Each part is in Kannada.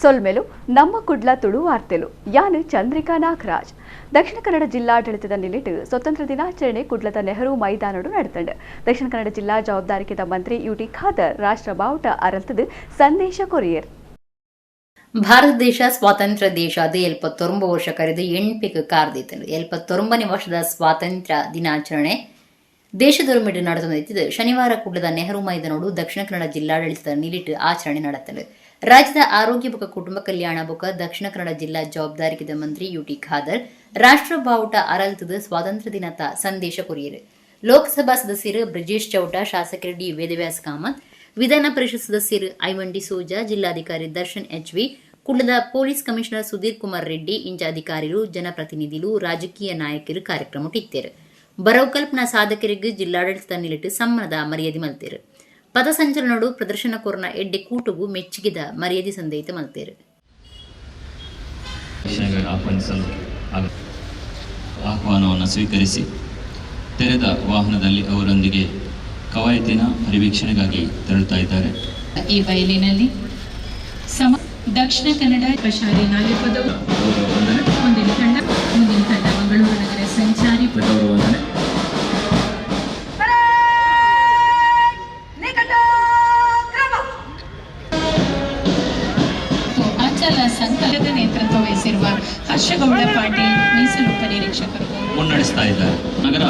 ಸೊಲ್ಮೆಲು ನಮ್ಮ ಕುಡ್ಲ ತುಳು ವಾರ್ತೆಲು ಯಾನು ಚಂದ್ರಿಕಾ ನಾಗರಾಜ್ ದಕ್ಷಿಣ ಕನ್ನಡ ಜಿಲ್ಲಾಡಳಿತದ ನಿಲ್ಲಿಟ್ಟು ಸ್ವತಂತ್ರ ದಿನಾಚರಣೆ ಕುಡ್ಲದ ನೆಹರು ಮೈದಾನಡು ನಡೆತಂಡು ದಕ್ಷಿಣ ಕನ್ನಡ ಜಿಲ್ಲಾ ಜವಾಬ್ದಾರಿಕೆದ ಮಂತ್ರಿ ಯುಟಿ ಖಾದರ್ ರಾಷ್ಟ್ರ ಬಾವುಟ ಅರಲ್ತದು ಸಂದೇಶ ಕೊರಿಯರ್ ಭಾರತ ದೇಶ ಸ್ವಾತಂತ್ರ್ಯ ದೇಶದ 79 ವರ್ಷ ಕರೆದು ಎಣ್ಪಿಗೆ ಕಾರ್ದಿತ್ತು 79ನೇ ವರ್ಷದ ಸ್ವಾತಂತ್ರ್ಯ ದಿನಾಚರಣೆ ದೇಶದೊರಮಿಟ್ಟು ನಡೆದು ಶನಿವಾರ ಕುಡ್ಲದ ನೆಹರು ಮೈದಾನೋಡು ದಕ್ಷಿಣ ಕನ್ನಡ ಜಿಲ್ಲಾಡಳಿತದ ನಿಲಿಟ್ಟು ಆಚರಣೆ ನಡೆತಲು ರಾಜ್ಯದ ಆರೋಗ್ಯ ಬುಕ ಕುಟುಂಬ ಕಲ್ಯಾಣ ಬುಕ ದಕ್ಷಿಣ ಕನ್ನಡ ಜಿಲ್ಲಾ ಜವಾಬ್ದಾರಿಕೆದ ಮಂತ್ರಿ ಯುಟಿ ಖಾದರ್ ರಾಷ್ಟ್ರ ಬಾವುಟ ಅರಲ್ತದ ಸ್ವಾತಂತ್ರ್ಯ ದಿನದ ಸಂದೇಶ ಕೊರಿಯರು ಲೋಕಸಭಾ ಸದಸ್ಯರು ಬ್ರಿಜೇಶ್ ಚೌಟ ಶಾಸಕರು ಡಿ ವೇದವ್ಯಾಸ ಕಾಮತ್ ವಿಧಾನ ಪರಿಷತ್ ಸದಸ್ಯರು ಐವಂಡಿ ಸೋಜಾ ಜಿಲ್ಲಾಧಿಕಾರಿ ದರ್ಶನ್ ಎಚ್ವಿ ಕುಡ್ಲದ ಪೊಲೀಸ್ ಕಮಿಷನರ್ ಸುಧೀರ್ ಕುಮಾರ್ ರೆಡ್ಡಿ ಇಂಚ ಅಧಿಕಾರಿಗಳು ಜನಪ್ರತಿನಿಧಿಗಳು ರಾಜಕೀಯ ನಾಯಕರು ಕಾರ್ಯಕ್ರಮ ಇತ್ತೇರು ಬರವಕಲ್ಪನಾ ಸಾಧಕರಿಗೆ ಜಿಲ್ಲಾಡಳಿತ ನಿಲಿಟ್ಟು ಸಮ್ಮಾನದ ಮರ್ಯಾದೆ ಮಲ್ತೇರು ಪಥಸಂಚಲನಡು ಪ್ರದರ್ಶನ ಕೋರ್ನ ಎಡ್ಡೆ ಕೂಟವು ಮೆಚ್ಚುಗಿದ ಮರ್ಯಾದೆ ಸಂದೇತ ಮಲ್ತೇರು ಆಹ್ವಾನವನ್ನು ಸ್ವೀಕರಿಸಿ ತೆರೆದ ವಾಹನದಲ್ಲಿ ಅವರೊಂದಿಗೆ ಕವಾಯತಿನ ಪರಿವೀಕ್ಷಣೆಗಾಗಿ ತೆರಳುತ್ತಾ ಇದ್ದಾರೆ. ಈ ಬಯಲಿನಲ್ಲಿ ದಕ್ಷಿಣ ಕನ್ನಡ ಪ್ರಶಾಲಿ ನಾಲಿಪದವು ಮುಂದಿನ ತಂಡ ಮಂಗಳೂರು ನಗರ ಸಂಚಾರಿ ಅಂಚಲ ಸಂಕಲನದ ನೇತೃತ್ವ ವಹಿಸಿರುವ ಹರ್ಷಗೌಡ ಪಾಟೀಲ್ ಮೀಸಲು ಉಪನಿರೀಕ್ಷಕರು ಮುನ್ನಡೆಸ್ತಾ ಇದ್ದಾರೆ. ನಗರ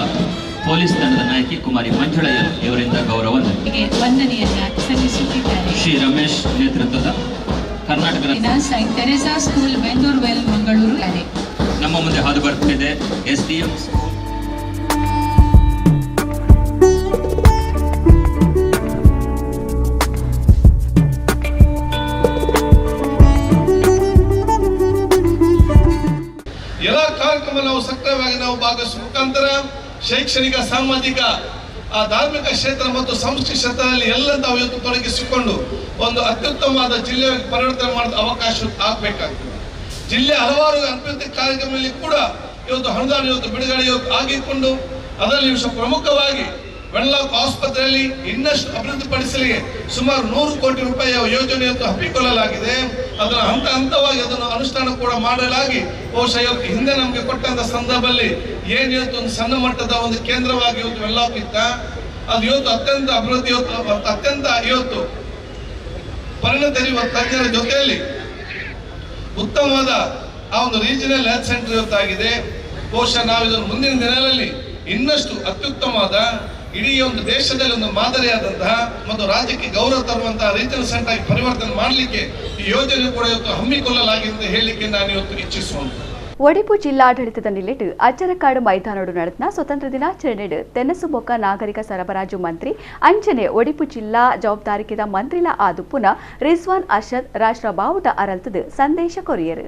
ಪೊಲೀಸ್ ತಂಡದ ನಾಯಕಿ ಕುಮಾರಿ ಮಂಜುಳಯ್ಯ ಇವರಿಂದ ಗೌರವಕ್ಕೆ ವಂದನೆಯನ್ನ ಸಲ್ಲಿಸುತ್ತಿದ್ದಾರೆ. ಶ್ರೀ ರಮೇಶ್ ನೇತೃತ್ವದ ಕರ್ನಾಟಕದ Saint Theresa school Bendurwell Mangaluru ನಮ್ಮ ಮುಂದೆ ಹಾದು ಬರ್ತಿದೆ. ಎಸ್ಡಿಎಂ ಎಲ್ಲ ಕಾರ್ಯಕ್ರಮ ನಾವು ಸಕ್ರಿಯವಾಗಿ ಭಾಗವಹಿಸುವ ಮುಖಾಂತರ ಶೈಕ್ಷಣಿಕ ಸಾಮಾಜಿಕ ಧಾರ್ಮಿಕ ಕ್ಷೇತ್ರ ಮತ್ತು ಸಂಸ್ಕೃತಿ ಕ್ಷೇತ್ರದಲ್ಲಿ ಎಲ್ಲ ನಾವು ಇವತ್ತು ತೊಡಗಿಸಿಕೊಂಡು ಒಂದು ಅತ್ಯುತ್ತಮವಾದ ಜಿಲ್ಲೆಯಾಗಿ ಪರಿವರ್ತನೆ ಮಾಡುವ ಅವಕಾಶ ಆಗಬೇಕಾಗ್ತದೆ. ಜಿಲ್ಲೆ ಹಲವಾರು ಅಭಿವೃದ್ಧಿ ಕಾರ್ಯಕ್ರಮದಲ್ಲಿ ಕೂಡ ಇವತ್ತು ಅನುದಾನ ಇವತ್ತು ಬಿಡುಗಡೆ ಆಗಿಕೊಂಡು ಅದರಲ್ಲಿ ಪ್ರಮುಖವಾಗಿ ವೆನ್ಲಾಕ್ ಆಸ್ಪತ್ರೆಯಲ್ಲಿ ಇನ್ನಷ್ಟು ಅಭಿವೃದ್ಧಿಪಡಿಸಲಿಕ್ಕೆ ಸುಮಾರು 100 ಕೋಟಿ ರೂಪಾಯಿಯ ಯೋಜನೆಯನ್ನು ಹಮ್ಮಿಕೊಳ್ಳಲಾಗಿದೆ. ಅದನ್ನು ಹಂತ ಹಂತವಾಗಿ ಅದನ್ನು ಅನುಷ್ಠಾನ ಕೂಡ ಮಾಡಲಾಗಿ ಬಹುಶಃ ಇವತ್ತು ಹಿಂದೆ ನಮಗೆ ಕೊಟ್ಟಂತ ಸಂದರ್ಭದಲ್ಲಿ ಏನು ಇವತ್ತು ಒಂದು ಸಣ್ಣ ಮಟ್ಟದ ಒಂದು ಕೇಂದ್ರವಾಗಿ ಇವತ್ತು ವೆನ್ಲಾಕ್ ಇತ್ತ ಅದು ಇವತ್ತು ಅತ್ಯಂತ ಅಭಿವೃದ್ಧಿ ಅತ್ಯಂತ ಇವತ್ತು ಪರಿಣತಿರುವ ತಜ್ಞರ ಜೊತೆಯಲ್ಲಿ ಉತ್ತಮವಾದ ಆ ಒಂದು ರೀಜನಲ್ ಹೆಲ್ತ್ ಸೆಂಟರ್ ಇವತ್ತಾಗಿದೆ. ಬಹುಶಃ ನಾವು ಇದನ್ನು ಮುಂದಿನ ದಿನಗಳಲ್ಲಿ ಇನ್ನಷ್ಟು ಅತ್ಯುತ್ತಮವಾದ ಇಡೀ ಒಂದು ದೇಶದಲ್ಲಿ ಒಂದು ಮಾದರಿಯಾದಂತಹ ಮತ್ತು ರಾಜ್ಯಕ್ಕೆ ಗೌರವ ತರುವಂತಹ ರೀಜನಲ್ ಸೆಂಟರ್ ಆಗಿ ಪರಿವರ್ತನೆ ಮಾಡಲಿಕ್ಕೆ ಈ ಯೋಜನೆ ಕೂಡ ಇವತ್ತು ಹಮ್ಮಿಕೊಳ್ಳಲಾಗಿದೆ ಅಂತ ಹೇಳಲಿಕ್ಕೆ ನಾನು ಇವತ್ತು ಇಚ್ಛಿಸುವಂತ ಒಡಿಪು ಜಿಲ್ಲಾಡಳಿತದ ನಿಲ್ಲಿಟ್ಟು ಅಜ್ಜರಕಾಡು ಮೈದಾನೋಡು ನಡೆದ ಸ್ವತಂತ್ರ ದಿನಾಚರಣೆ ತೆನಸುಬೊಕ್ಕ ನಾಗರಿಕ ಸರಬರಾಜು ಮಂತ್ರಿ ಅಂಚನೆ ಒಡಿಪು ಜಿಲ್ಲಾ ಜವಾಬ್ದಾರಿಕೆದ ಮಂತ್ರಿಲ ಆದುಪುನ ರಿಜ್ವಾನ್ ಅರ್ಷದ್ ರಾಷ್ಟ್ರ ಬಾವುಟ ಅರಲ್ತದು ಸಂದೇಶ ಕೊರಿಯರು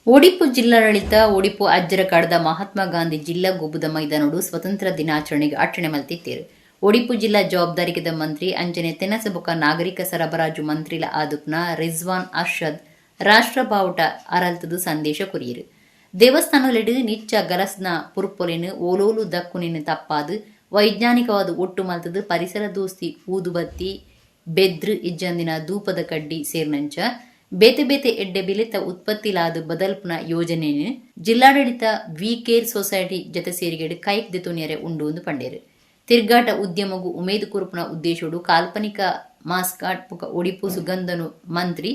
ಒಡಿಪು ಜಿಲ್ಲಾಡಳಿತ ಒಡಿಪು ಅಜ್ಜರಕಾಡದ ಮಹಾತ್ಮ ಗಾಂಧಿ ಜಿಲ್ಲಾ ಗೊಬ್ಬುದ ಮೈದಾನೋಡು ಸ್ವತಂತ್ರ ದಿನಾಚರಣೆಗೆ ಅಟ್ಟಣೆ ಮಲ್ತಿತ್ತೇರು ಒಡಿಪು ಜಿಲ್ಲಾ ಜವಾಬ್ದಾರಿಕೆದ ಮಂತ್ರಿ ಅಂಜನೆ ತೆನಸಬೊಕ್ಕ ನಾಗರಿಕ ಸರಬರಾಜು ಮಂತ್ರಿಲ ಆದುಪ್ನ ರಿಜ್ವಾನ್ ಅರ್ಷದ್ ರಾಷ್ಟ್ರ ಬಾವುಟ ಅರಲ್ತದು ಸಂದೇಶ ಕೊರಿಯರು ದೇವಸ್ಥಾನಲೆಡು ನಿಚ್ಚ ಗಲಸ್ನ ಪುರ್ಪೊಲೆನು ಓಲೋಲು ದಕ್ಕುನಿನ ತಪ್ಪಾದು ವೈಜ್ಞಾನಿಕವಾದ ಒಟ್ಟು ಮಲ್ತದು ಪರಿಸರ ದೋಸ್ತಿ ಊದುಬತ್ತಿ ಬೆದ್ರು ಇಜ್ಜಂದಿನ ಧೂಪದ ಕಡ್ಡಿ ಸೇರ್ನಂಚ ಬೇತೆ ಬೇತೆ ಎಡ್ಡೆ ಬಿಲೆತ ಉತ್ಪತ್ತಿಲಾದ ಬದಲ್ಪುನ ಯೋಜನೆಯನ್ನು ಜಿಲ್ಲಾಡಳಿತ ವಿ ಕೇರ್ ಸೊಸೈಟಿ ಜತೆ ಸೇರಿಗೆಡು ಕೈಕ್ ದೆತೊನಿಯರೆ ಉಂಡು ಒಂದು ಪಂಡೇರು ತಿರ್ಗಾಟ ಉದ್ಯಮಗೂ ಉಮೇದು ಕುರುಪುನ ಉದ್ದೇಶೋಡು ಕಾಲ್ಪನಿಕ ಮಾಸ್ಕಾಟ್ ಪುಕ ಒಡಿಪು ಸುಗಂಧನು ಮಂತ್ರಿ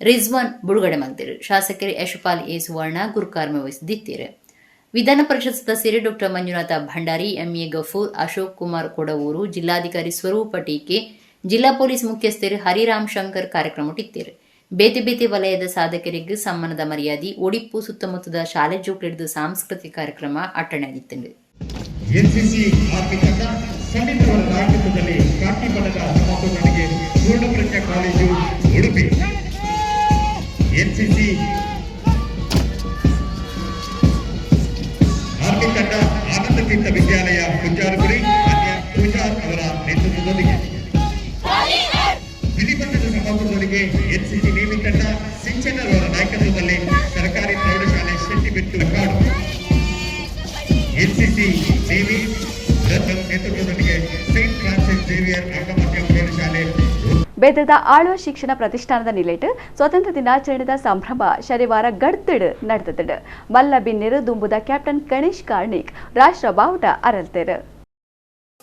ರಿಜ್ವಾನ್ ಬಿಡುಗಡೆ ಮಲ್ತೇರು ಶಾಸಕರು ಯಶಪಾಲ್ ಎ ಸುವರ್ಣ ಗುರುಕಾರ್ಮೆ ವಹಿಸಿದ್ದೇರು ವಿಧಾನ ಪರಿಷತ್ ಸದಸ್ಯರು ಡಾ ಮಂಜುನಾಥ ಭಂಡಾರಿ ಎಂಎ ಗಫೂರ್ ಅಶೋಕ್ ಕುಮಾರ್ ಕೊಡವೂರು ಜಿಲ್ಲಾಧಿಕಾರಿ ಸ್ವರೂಪ ಟೀಕೆ ಜಿಲ್ಲಾ ಪೊಲೀಸ್ ಮುಖ್ಯಸ್ಥರು ಹರಿರಾಮ್ ಶಂಕರ್ ಕಾರ್ಯಕ್ರಮ ಇತ್ತೇರು ಬೇತೆ ಬೇತೆ ವಲಯದ ಸಾಧಕರಿಗೆ ಸಮ್ಮಾನದ ಮರ್ಯಾದೆ ಒಡಿಪು ಸುತ್ತಮುತ್ತದ ಶಾಲೆ ಜೋಕ್ಲಿಡಿದ ಸಾಂಸ್ಕೃತಿಕ ಕಾರ್ಯಕ್ರಮ ಅಟ್ಟಣೆಯಾಗಿತ್ತು. ಎನ್ಸಿಸಿ ಆರ್ಥಿಕತ ಸಮಿತಿಯವರ ನಾಯಕತ್ವದಲ್ಲಿ ಕಾಕಿ ಬಣ್ಣದ ಸಮಾಪನಗಳಿಗೆ Poornaprajna college Udupi NCC army ತಂಡ ಆನಂದತೀರ್ಥ ವಿದ್ಯಾಲಯ ಪುಂಜಾರಪುರಿ ಪೂಜಾರ್ ಅವರ ನೇತೃತ್ವದೊಂದಿಗೆ ವಿಧಿಬಂಧದ ಸಮಾಪನದೊಂದಿಗೆ ಎನ್ಸಿಸಿ ನೇಮಿ ತಂಡ ಸಿಂಚನರ್ ಅವರ ನಾಯಕತ್ವದಲ್ಲಿ ಸರ್ಕಾರಿ ಪ್ರೌಢಶಾಲೆ ಶೆಟ್ಟಿಬೆಟ್ಟು ಕಾಡು ಎನ್ಸಿಸಿ ನೇಮಿ ನೇತೃತ್ವದೊಂದಿಗೆ ಸೈಂಟ್ ಫ್ರಾನ್ಸಿಸ್ ಜೇವಿಯರ್ ಅಂಗಮಧ್ಯ ಪ್ರೌಢಶಾಲೆ ಬೇದದ ಆಳ್ವ ಶಿಕ್ಷಣ ಪ್ರತಿಷ್ಠಾನದ ನಿಲೆಟ್ ಸ್ವಾತಂತ್ರ್ಯ ದಿನಾಚರಣೆದ ಸಂಭ್ರಮ ಶನಿವಾರ ಗಡ್ತಿಡ್ ನಡೆದಿಡ್ ಮಲ್ಲ ಬಿನ್ನಿರು ದುಂಬುದ ಕ್ಯಾಪ್ಟನ್ ಗಣೇಶ್ ಕಾರ್ಣಿಕ್ ರಾಷ್ಟ್ರ ಬಾವುಟ ಅರಲ್ತೇರು.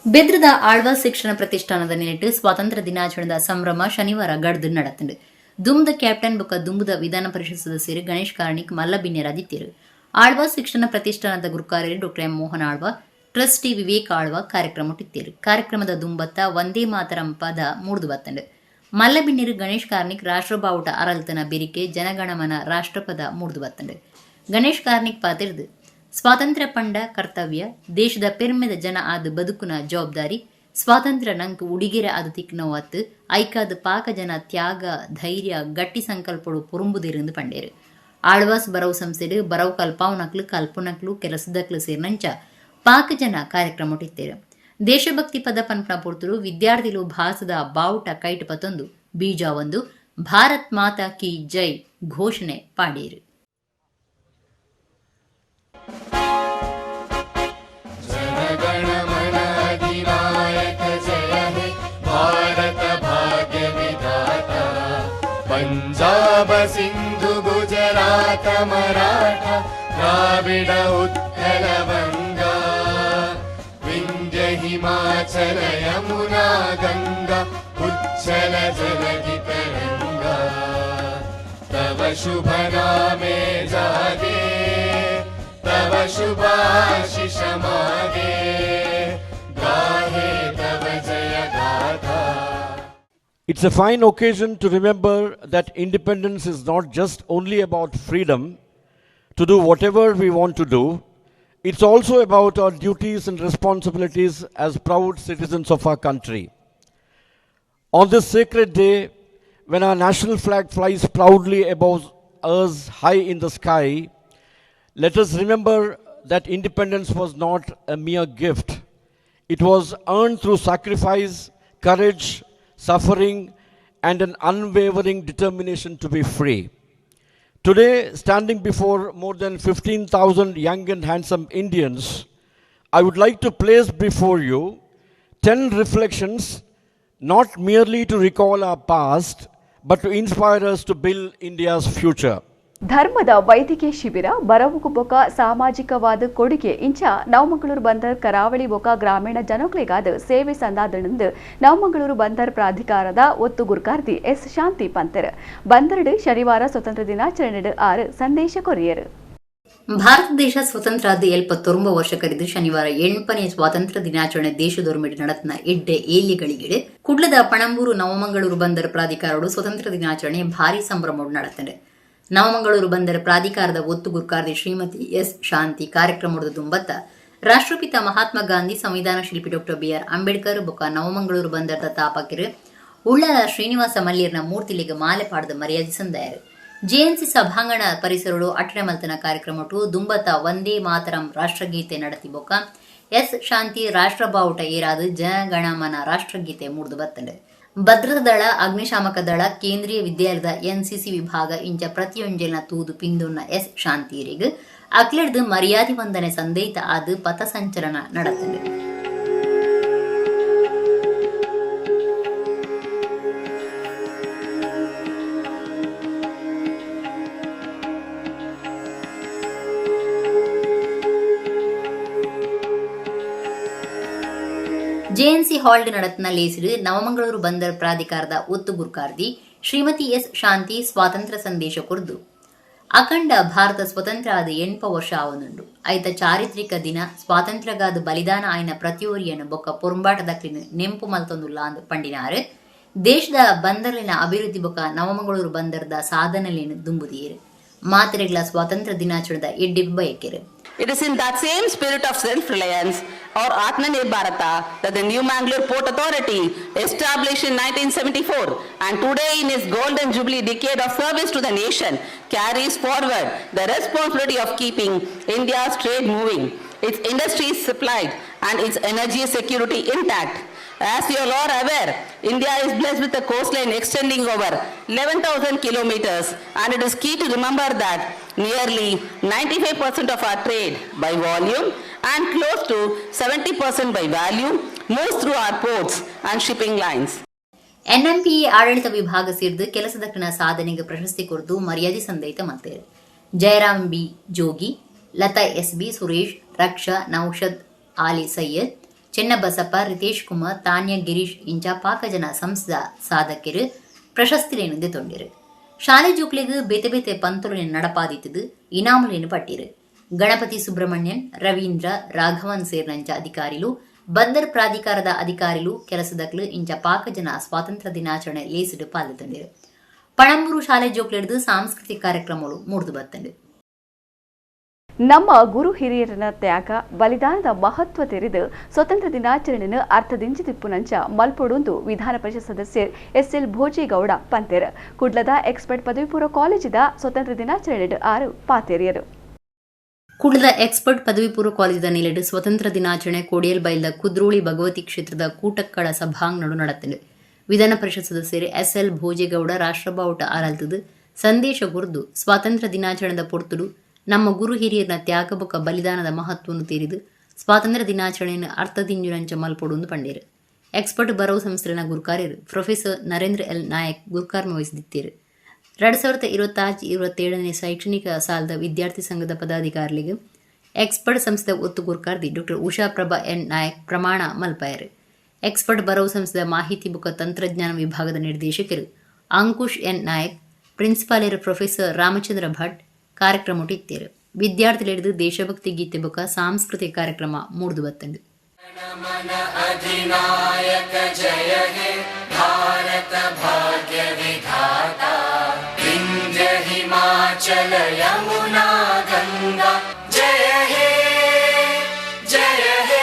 ಬೆದ್ರದ ಆಳ್ವ ಶಿಕ್ಷಣ ಪ್ರತಿಷ್ಠಾನದ ನಿಲೆಟ್ ಸ್ವಾತಂತ್ರ್ಯ ದಿನಾಚರಣೆದ ಸಂಭ್ರಮ ಶನಿವಾರ ಗಡ್ದು ನಡೆದಿದೆ. ದುಂಬುದ ಕ್ಯಾಪ್ಟನ್ ಬೊಕ್ಕ ದುಂಬುದ ವಿಧಾನ ಪರಿಷತ್ ಸದಸ್ಯರು ಗಣೇಶ್ ಕಾರ್ಣಿಕ್ ಮಲ್ಲ ಬಿನ್ನಿರಾದಿತ್ಯರು. ಆಳ್ವ ಶಿಕ್ಷಣ ಪ್ರತಿಷ್ಠಾನದ ಗುರುಕಾರ್ಯರು ಡಾ ಎಂ ಮೋಹನ್ ಆಳ್ವ, ಟ್ರಸ್ಟಿ ವಿವೇಕ್ ಆಳ್ವ ಕಾರ್ಯಕ್ರಮ ಮುಟ್ಟಿತ್ತೇರು. ಕಾರ್ಯಕ್ರಮದ ದುಂಬತ್ತ ವಂದೇ ಮಾತರಂ ಪದ ಮೂಡ್ದು ಬತ್ತಂಡು. ಮಲ್ಲಬಿನ್ನಿರು ಗಣೇಶ್ ಕಾರ್ಣಿಕ್ ರಾಷ್ಟ್ರ ಬಾವುಟ ಅರಲ್ತನ ಬಿರಿಕೆ ಜನಗಣಮನ ರಾಷ್ಟ್ರಪದ ಮೂಡ್ದು ಬತ್ತಂಡು. ಗಣೇಶ್ ಕಾರ್ಣಿಕ್ ಪಾತಿರ್ದು ಸ್ವಾತಂತ್ರ್ಯ ಪಂಡ ಕರ್ತವ್ಯ, ದೇಶದ ಪೆರ್ಮೆದ ಜನ ಆದ ಬದುಕುನ ಜವಾಬ್ದಾರಿ, ಸ್ವಾತಂತ್ರ್ಯ ನಂಕು ಉಡಿಗೆರೆ ಆದ ತಿಕ್ನೋವತ್ತು ಐಕಾದ ಪಾಕ ಜನ ತ್ಯಾಗ ಧೈರ್ಯ ಗಟ್ಟಿ ಸಂಕಲ್ಪಡು ಪುರುಂಬುದಿರಂದು ಪಂಡೇರು. ಆಳ್ವಾಸ್ ಬರವು ಸಂಸ್ಥೆಡು ಬರವು ಕಲ್ಪಾವನಕ್ಲು ಕಲ್ಪನಕ್ಲು ಕೆಲಸದಕ್ಲು ಸೇರ್ನಂಚ ಪಾಕ ಜನ ಕಾರ್ಯಕ್ರಮ ಇತ್ತೇರು. ದೇಶಭಕ್ತಿ ಪದ ಪನ್ಪನ ಪೊರ್ತರು ವಿದ್ಯಾರ್ಥಿಗಳು ಭಾಸದ ಬಾವುಟ ಕೈಟ್ ಪತ್ತೊಂದು ಬೀಜ ಒಂದು ಭಾರತ್ ಮಾತಾ ಕಿ ಜೈ ಘೋಷಣೆ ಪಾಡೇರು. पंजाब सिंधु गुजरात मराठा द्राविड उत्कल बंगा विंध्य हिमाचल यमुना गंगा उच्चल जलधि तरंगा तव शुभ नामे जागे तव शुभाशिष मागे गाहे तव जय गाथा. It's a fine occasion to remember that independence is not just only about freedom to do whatever we want to do. It's also about our duties and responsibilities as proud citizens of our country. On this sacred day, when our national flag flies proudly above us high in the sky, let us remember that independence was not a mere gift. It was earned through sacrifice, courage, suffering, and an unwavering determination to be free. Today, standing before more than 15,000 young and handsome Indians, I would like to place before you 10 reflections, not merely to recall our past, but to inspire us to build India's future. ಧರ್ಮದ ವೈದ್ಯಕೀಯ ಶಿಬಿರ ಬರವುಕು ಬೊಕ ಸಾಮಾಜಿಕವಾದ ಕೊಡುಗೆ ಇಂಚ ನವಮಂಗಳೂರು ಬಂದರ್ ಕರಾವಳಿ ಬೊಕ ಗ್ರಾಮೀಣ ಜನಕ್ಲೆಗಾದ ಸೇವೆ ಸಂದಾದಣಂದು ನವಮಂಗಳೂರು ಬಂದರ್ ಪ್ರಾಧಿಕಾರದ ಒತ್ತು ಗುರುಕಾರ್ತಿ ಎಸ್ ಶಾಂತಿ ಪಂತರ್ ಬಂದರ್ಡ್ ಶನಿವಾರ ಸ್ವತಂತ್ರ ದಿನಾಚರಣೆ 6 ಸಂದೇಶ ಕೊರಿಯರು. ಭಾರತ ದೇಶ ಸ್ವತಂತ್ರ ಆದ 79 ವರ್ಷ ಕರೆದು ಶನಿವಾರ 8ನೇ ಸ್ವಾತಂತ್ರ್ಯ ದಿನಾಚರಣೆ ದೇಶದೊರ್ಮೆಡ್ ನಡತ್ನ ಎಡ್ಡೆ ಏಲಿಗಳಿಗೆ ಕುಡ್ಲದ ಪಣಂಬೂರು ನವಮಂಗಳೂರು ಬಂದರ್ ಪ್ರಾಧಿಕಾರಡು ಸ್ವತಂತ್ರ ದಿನಾಚರಣೆ ಭಾರಿ ಸಂಭ್ರಮ ನಡೆತದೆ. ನವಮಂಗಳೂರು ಬಂದರ ಪ್ರಾಧಿಕಾರದ ಒತ್ತು ಗುರುಕಾರ್ತಿ ಶ್ರೀಮತಿ ಎಸ್ ಶಾಂತಿ ಕಾರ್ಯಕ್ರಮದ ದುಂಬತ್ತ ರಾಷ್ಟ್ರಪಿತ ಮಹಾತ್ಮ ಗಾಂಧಿ, ಸಂವಿಧಾನ ಶಿಲ್ಪಿ ಡಾ ಬಿ.ಆರ್. ಅಂಬೇಡ್ಕರ್ ಬೊಕ್ಕ ನವಮಂಗಳೂರು ಬಂದರದ ತಾಪಕಿರು ಉಳ್ಳಾಲ ಶ್ರೀನಿವಾಸ ಮಲ್ಲಿಯರ್ನ ಮೂರ್ತಿಲಿಗೆ ಮಾಲೆ ಪಾಡದ ಮರ್ಯಾದೆ ಸಂದಾಯರು. ಜೆಎನ್ಸಿ ಸಭಾಂಗಣ ಪರಿಸರಗಳು ಅಟನೆ ಮಲ್ತನ ಕಾರ್ಯಕ್ರಮಟು ದುಂಬತ್ತ ವಂದೇ ಮಾತರಂ ರಾಷ್ಟ್ರಗೀತೆ ನಡತಿ ಬೊಕ್ಕ ಎಸ್ ಶಾಂತಿ ರಾಷ್ಟ್ರ ಬಾವುಟ ಏರಾದು ಜನಗಣಮನ ರಾಷ್ಟ್ರಗೀತೆ ಮೂಡ್ದು ಬತ್ತಂಡೆ. ಭದ್ರತಾ ದಳ, ಅಗ್ನಿಶಾಮಕ ದಳ, ಕೇಂದ್ರೀಯ ವಿದ್ಯಾಲಯದ ಎನ್ಸಿಸಿ ವಿಭಾಗ ಇಂಚ ಪ್ರತಿಯೊಂಜೆಲ್ನ ತೂದು ಪಿಂದುನ್ನ ಎಸ್ ಶಾಂತಿಯರಿಗೆ ಅಕ್ಲೆಡ್ದು ಮರ್ಯಾದೆ ವಂದನೆ ಸಂದೇತ ಆದು ಪಥ ಸಂಚಲನ ನಡೆತದೆ. ಜೆಎನ್ಸಿ ಹಾಲ್ಡ್ ನಡತ್ನ ಲೇಸಿಡು ನವಮಂಗಳೂರು ಬಂದರ್ ಪ್ರಾಧಿಕಾರದ ಒತ್ತು ಗುರುಕಾರ್ತಿ ಶ್ರೀಮತಿ ಎಸ್ ಶಾಂತಿ ಸ್ವಾತಂತ್ರ್ಯ ಸಂದೇಶ ಕೊರ್ದು ಅಖಂಡ ಭಾರತ ಸ್ವತಂತ್ರ ಆದ 8 ವರ್ಷ ಆವನುಂಡು ಐತ ಚಾರಿತ್ರಿಕ ದಿನ ಸ್ವಾತಂತ್ರ್ಯಗಾದ ಬಲಿದಾನ ಆಯ್ನ ಪ್ರತಿಯೊರಿಯನ್ನು ಬೊಕ್ಕ ಪೊರುಂಬಾಟದಕ್ಲಿನ ನೆಂಪು ಮಲ್ತೊಂದುಲ್ಲ ಅಂದು ಪಂಡಿನಾರು. ದೇಶದ ಬಂದರ್ಲಿನ ಅಭಿವೃದ್ಧಿ ಬೊಕ್ಕ ನವಮಂಗಳೂರು ಬಂದರ್ದ ಸಾಧನೆಲಿನ ದುಂಬುದಿಯರು ಮಾತೆರೆಗಳ ಸ್ವಾತಂತ್ರ್ಯ ದಿನಾಚರಣೆದ eddy ಬಯಕೆರು. It is in that same spirit of self-reliance or Atmanirbhar Bharata that the New Mangalore Port Authority, established in 1974 and today in its golden jubilee decade of service to the nation, carries forward the responsibility of keeping India's trade moving, its industries supplied and its energy security intact. As you all are aware, India is blessed with a coastline extending over 11,000 kilometers, and it is key to remember that nearly 95% of our trade by volume and close to 70% by value moves through our ports and shipping lines. NMPA ಆಡಳಿತ ವಿಭಾಗ ಸೇರಿದು ಕೆಲಸದಕ್ಕಿನ ಸಾಧನೆಗೆ ಪ್ರಶಸ್ತಿ ಕೊರದು ಮರ್ಯಾದೆ ಸಂದೈತ ಮತ್ತೇರು ಜಯರಾಮ್ ಬಿ ಜೋಗಿ, ಲತಾ ಎಸ್ ಬಿ ಸುರೇಶ್, ರಕ್ಷಾ, ನೌಷದ್ ಆಲಿ ಸೈಯದ್, ಚೆನ್ನಬಸಪ್ಪ, ರಿತೇಶ್ ಕುಮಾರ್, ತಾನ್ಯ ಗಿರೀಶ್ ಇಂಚ ಪಾಕಜನ ಸಂಸ್ಥಾ ಸಾಧಕರು ಪ್ರಶಸ್ತಿಲೇನು ತೊಂದಿರು. ಶಾಲೆ ಜೂಕ್ಲಿಗೆ ಬೇತೆ ಬೇತೆ ಪಂತುಲಿನ ನಡಪಾದಿತ್ತದು ಇನಾಮುಲಿನ ಪಟ್ಟಿರು. ಗಣಪತಿ ಸುಬ್ರಹ್ಮಣ್ಯನ್, ರವೀಂದ್ರ, ರಾಘವನ್ ಸೇರ್ನಂಚ ಅಧಿಕಾರಿಲು, ಬಂದರ್ ಪ್ರಾಧಿಕಾರದ ಅಧಿಕಾರಿಲು ಕೆಲಸದಕ್ಲು ಇಂಚ ಪಾಕಜನ ಸ್ವಾತಂತ್ರ್ಯ ದಿನಾಚರಣೆ ಲೇಸಿಡು ಪಾಲ್ಗೊಂಡಿರು. ಪಣಂಬೂರು ಶಾಲೆ ಜೋಕ್ಲಿಡ್ದು ಸಾಂಸ್ಕೃತಿಕ ಕಾರ್ಯಕ್ರಮಗಳು ಮೂಡಿದು ಬರ್ತಂಡು. ನಮ್ಮ ಗುರು ಹಿರಿಯರನ ತ್ಯಾಗ ಬಲಿದಾನದ ಮಹತ್ವ ತೆರೆದು ಸ್ವತಂತ್ರ ದಿನಾಚರಣೆಯನ್ನು ಅರ್ಥದಿಂಚಿತಿಪ್ಪುನಂಚ ಮಲ್ಪೊಡುಂದು ವಿಧಾನ ಪರಿಷತ್ ಸದಸ್ಯ ಎಸ್ಎಲ್ ಭೋಜೇಗೌಡ ಪಂತೆರ್ ಕುಡ್ಲದ ಎಕ್ಸ್ಪರ್ಟ್ ಪದವಿ ಪೂರ್ವ ಕಾಲೇಜಿದ ಸ್ವತಂತ್ರ ದಿನಾಚರಣೆ 6 ಪಾತೇರಿಯರು. ಕುಡ್ಲದ ಎಕ್ಸ್ಪರ್ಟ್ ಪದವಿ ಪೂರ್ವ ಕಾಲೇಜಿದ ನಿಲೆಡು ಸ್ವತಂತ್ರ ದಿನಾಚರಣೆ ಕೋಡಿಯಲ್ ಬೈಲ್ದ ಕುದ್ರೋಳಿ ಭಗವತಿ ಕ್ಷೇತ್ರದ ಕೂಟಕ್ಕಳ ಸಭಾಂಗಣಡು ನಡೆತಂಡು. ವಿಧಾನ ಪರಿಷತ್ ಸದಸ್ಯರು ಎಸ್ಎಲ್ ಭೋಜೇಗೌಡ ರಾಷ್ಟ್ರಬಾವುಟ ಆರಲ್ತದು ಸಂದೇಶ ಗುರ್ದು ಸ್ವಾತಂತ್ರ್ಯ ದಿನಾಚರಣೆದ ಪೊರ್ತುಡು ನಮ್ಮ ಗುರು ಹಿರಿಯರ ತ್ಯಾಗ ಬೊಕ್ಕ ಬಲಿದಾನದ ಮಹತ್ವವನ್ನು ತೇರಿದು ಸ್ವಾತಂತ್ರ್ಯ ದಿನಾಚರಣೆಯನ್ನು ಅರ್ಥದಿಂಜುನಂಚ ಮಲ್ಪೊಡುಂದು ಪಂಡೇರು. ಎಕ್ಸ್ಪರ್ಟ್ ಬರವು ಸಂಸ್ಥೆನ ಗುರುಕಾರ್ಯರು ಪ್ರೊಫೆಸರ್ ನರೇಂದ್ರ ಎಲ್ ನಾಯಕ್ ಗುರುಕಾರ್ಮ ವಹಿಸಿದ್ದರು. 2026-27 ಶೈಕ್ಷಣಿಕ ಸಾಲದ ವಿದ್ಯಾರ್ಥಿ ಸಂಘದ ಪದಾಧಿಕಾರಿಗಳಿಗೆ ಎಕ್ಸ್ಪರ್ಟ್ ಸಂಸ್ಥೆ ಒತ್ತು ಗುರುಕಾರ್ದಿ ಡಾ ಉಷಾ ಪ್ರಭಾ ಎನ್ ನಾಯಕ್ ಪ್ರಮಾಣ ಮಲ್ಪಾಯರು. ಎಕ್ಸ್ಪರ್ಟ್ ಬರವು ಸಂಸ್ಥೆಯ ಮಾಹಿತಿ ಬುಕ್ಕ ತಂತ್ರಜ್ಞಾನ ವಿಭಾಗದ ನಿರ್ದೇಶಕರು ಅಂಕುಶ್ ಎನ್ ನಾಯಕ್, ಪ್ರಿನ್ಸಿಪಾಲರು ಪ್ರೊಫೆಸರ್ ರಾಮಚಂದ್ರ ಭಟ್ ಕಾರ್ಯಕ್ರಮ ಇತ್ತೇರು. ವಿದ್ಯಾರ್ಥಿಗಳಿಡಿದು ದೇಶಭಕ್ತಿ ಗೀತೆ ಬುಕ್ಕ ಸಾಂಸ್ಕೃತಿಕ ಕಾರ್ಯಕ್ರಮ ಮೂಡಿದು ಬತ್ತಂಡು. ಅಧಿನಾಯಕ ಜಯ ಹೇ ಭಾರತ ಭಾಗ್ಯ ವಿಧಾತ ವಿಂಧ್ಯ ಹಿಮಾಚಲ ಯಮುನಾ ಗಂಗಾ ಜಯ ಹೇ ಜಯ ಹೇ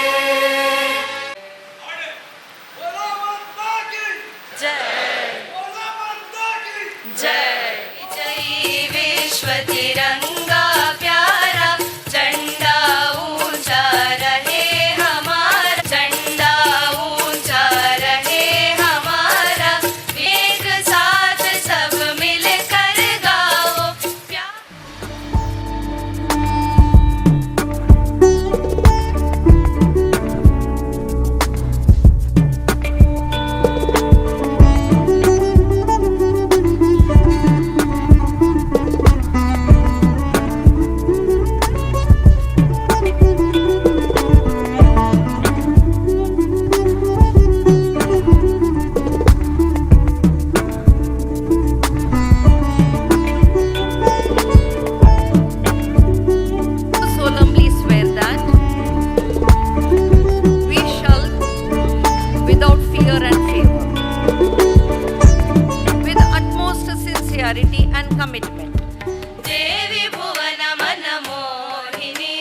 तिरंगा प्यारा झंडा ऊंचा रहे हमारा, झंडा ऊंचा रहे हमारा, एक साथ सब मिलकर गाओ and commitment. Devi Bhuvana Manamohini,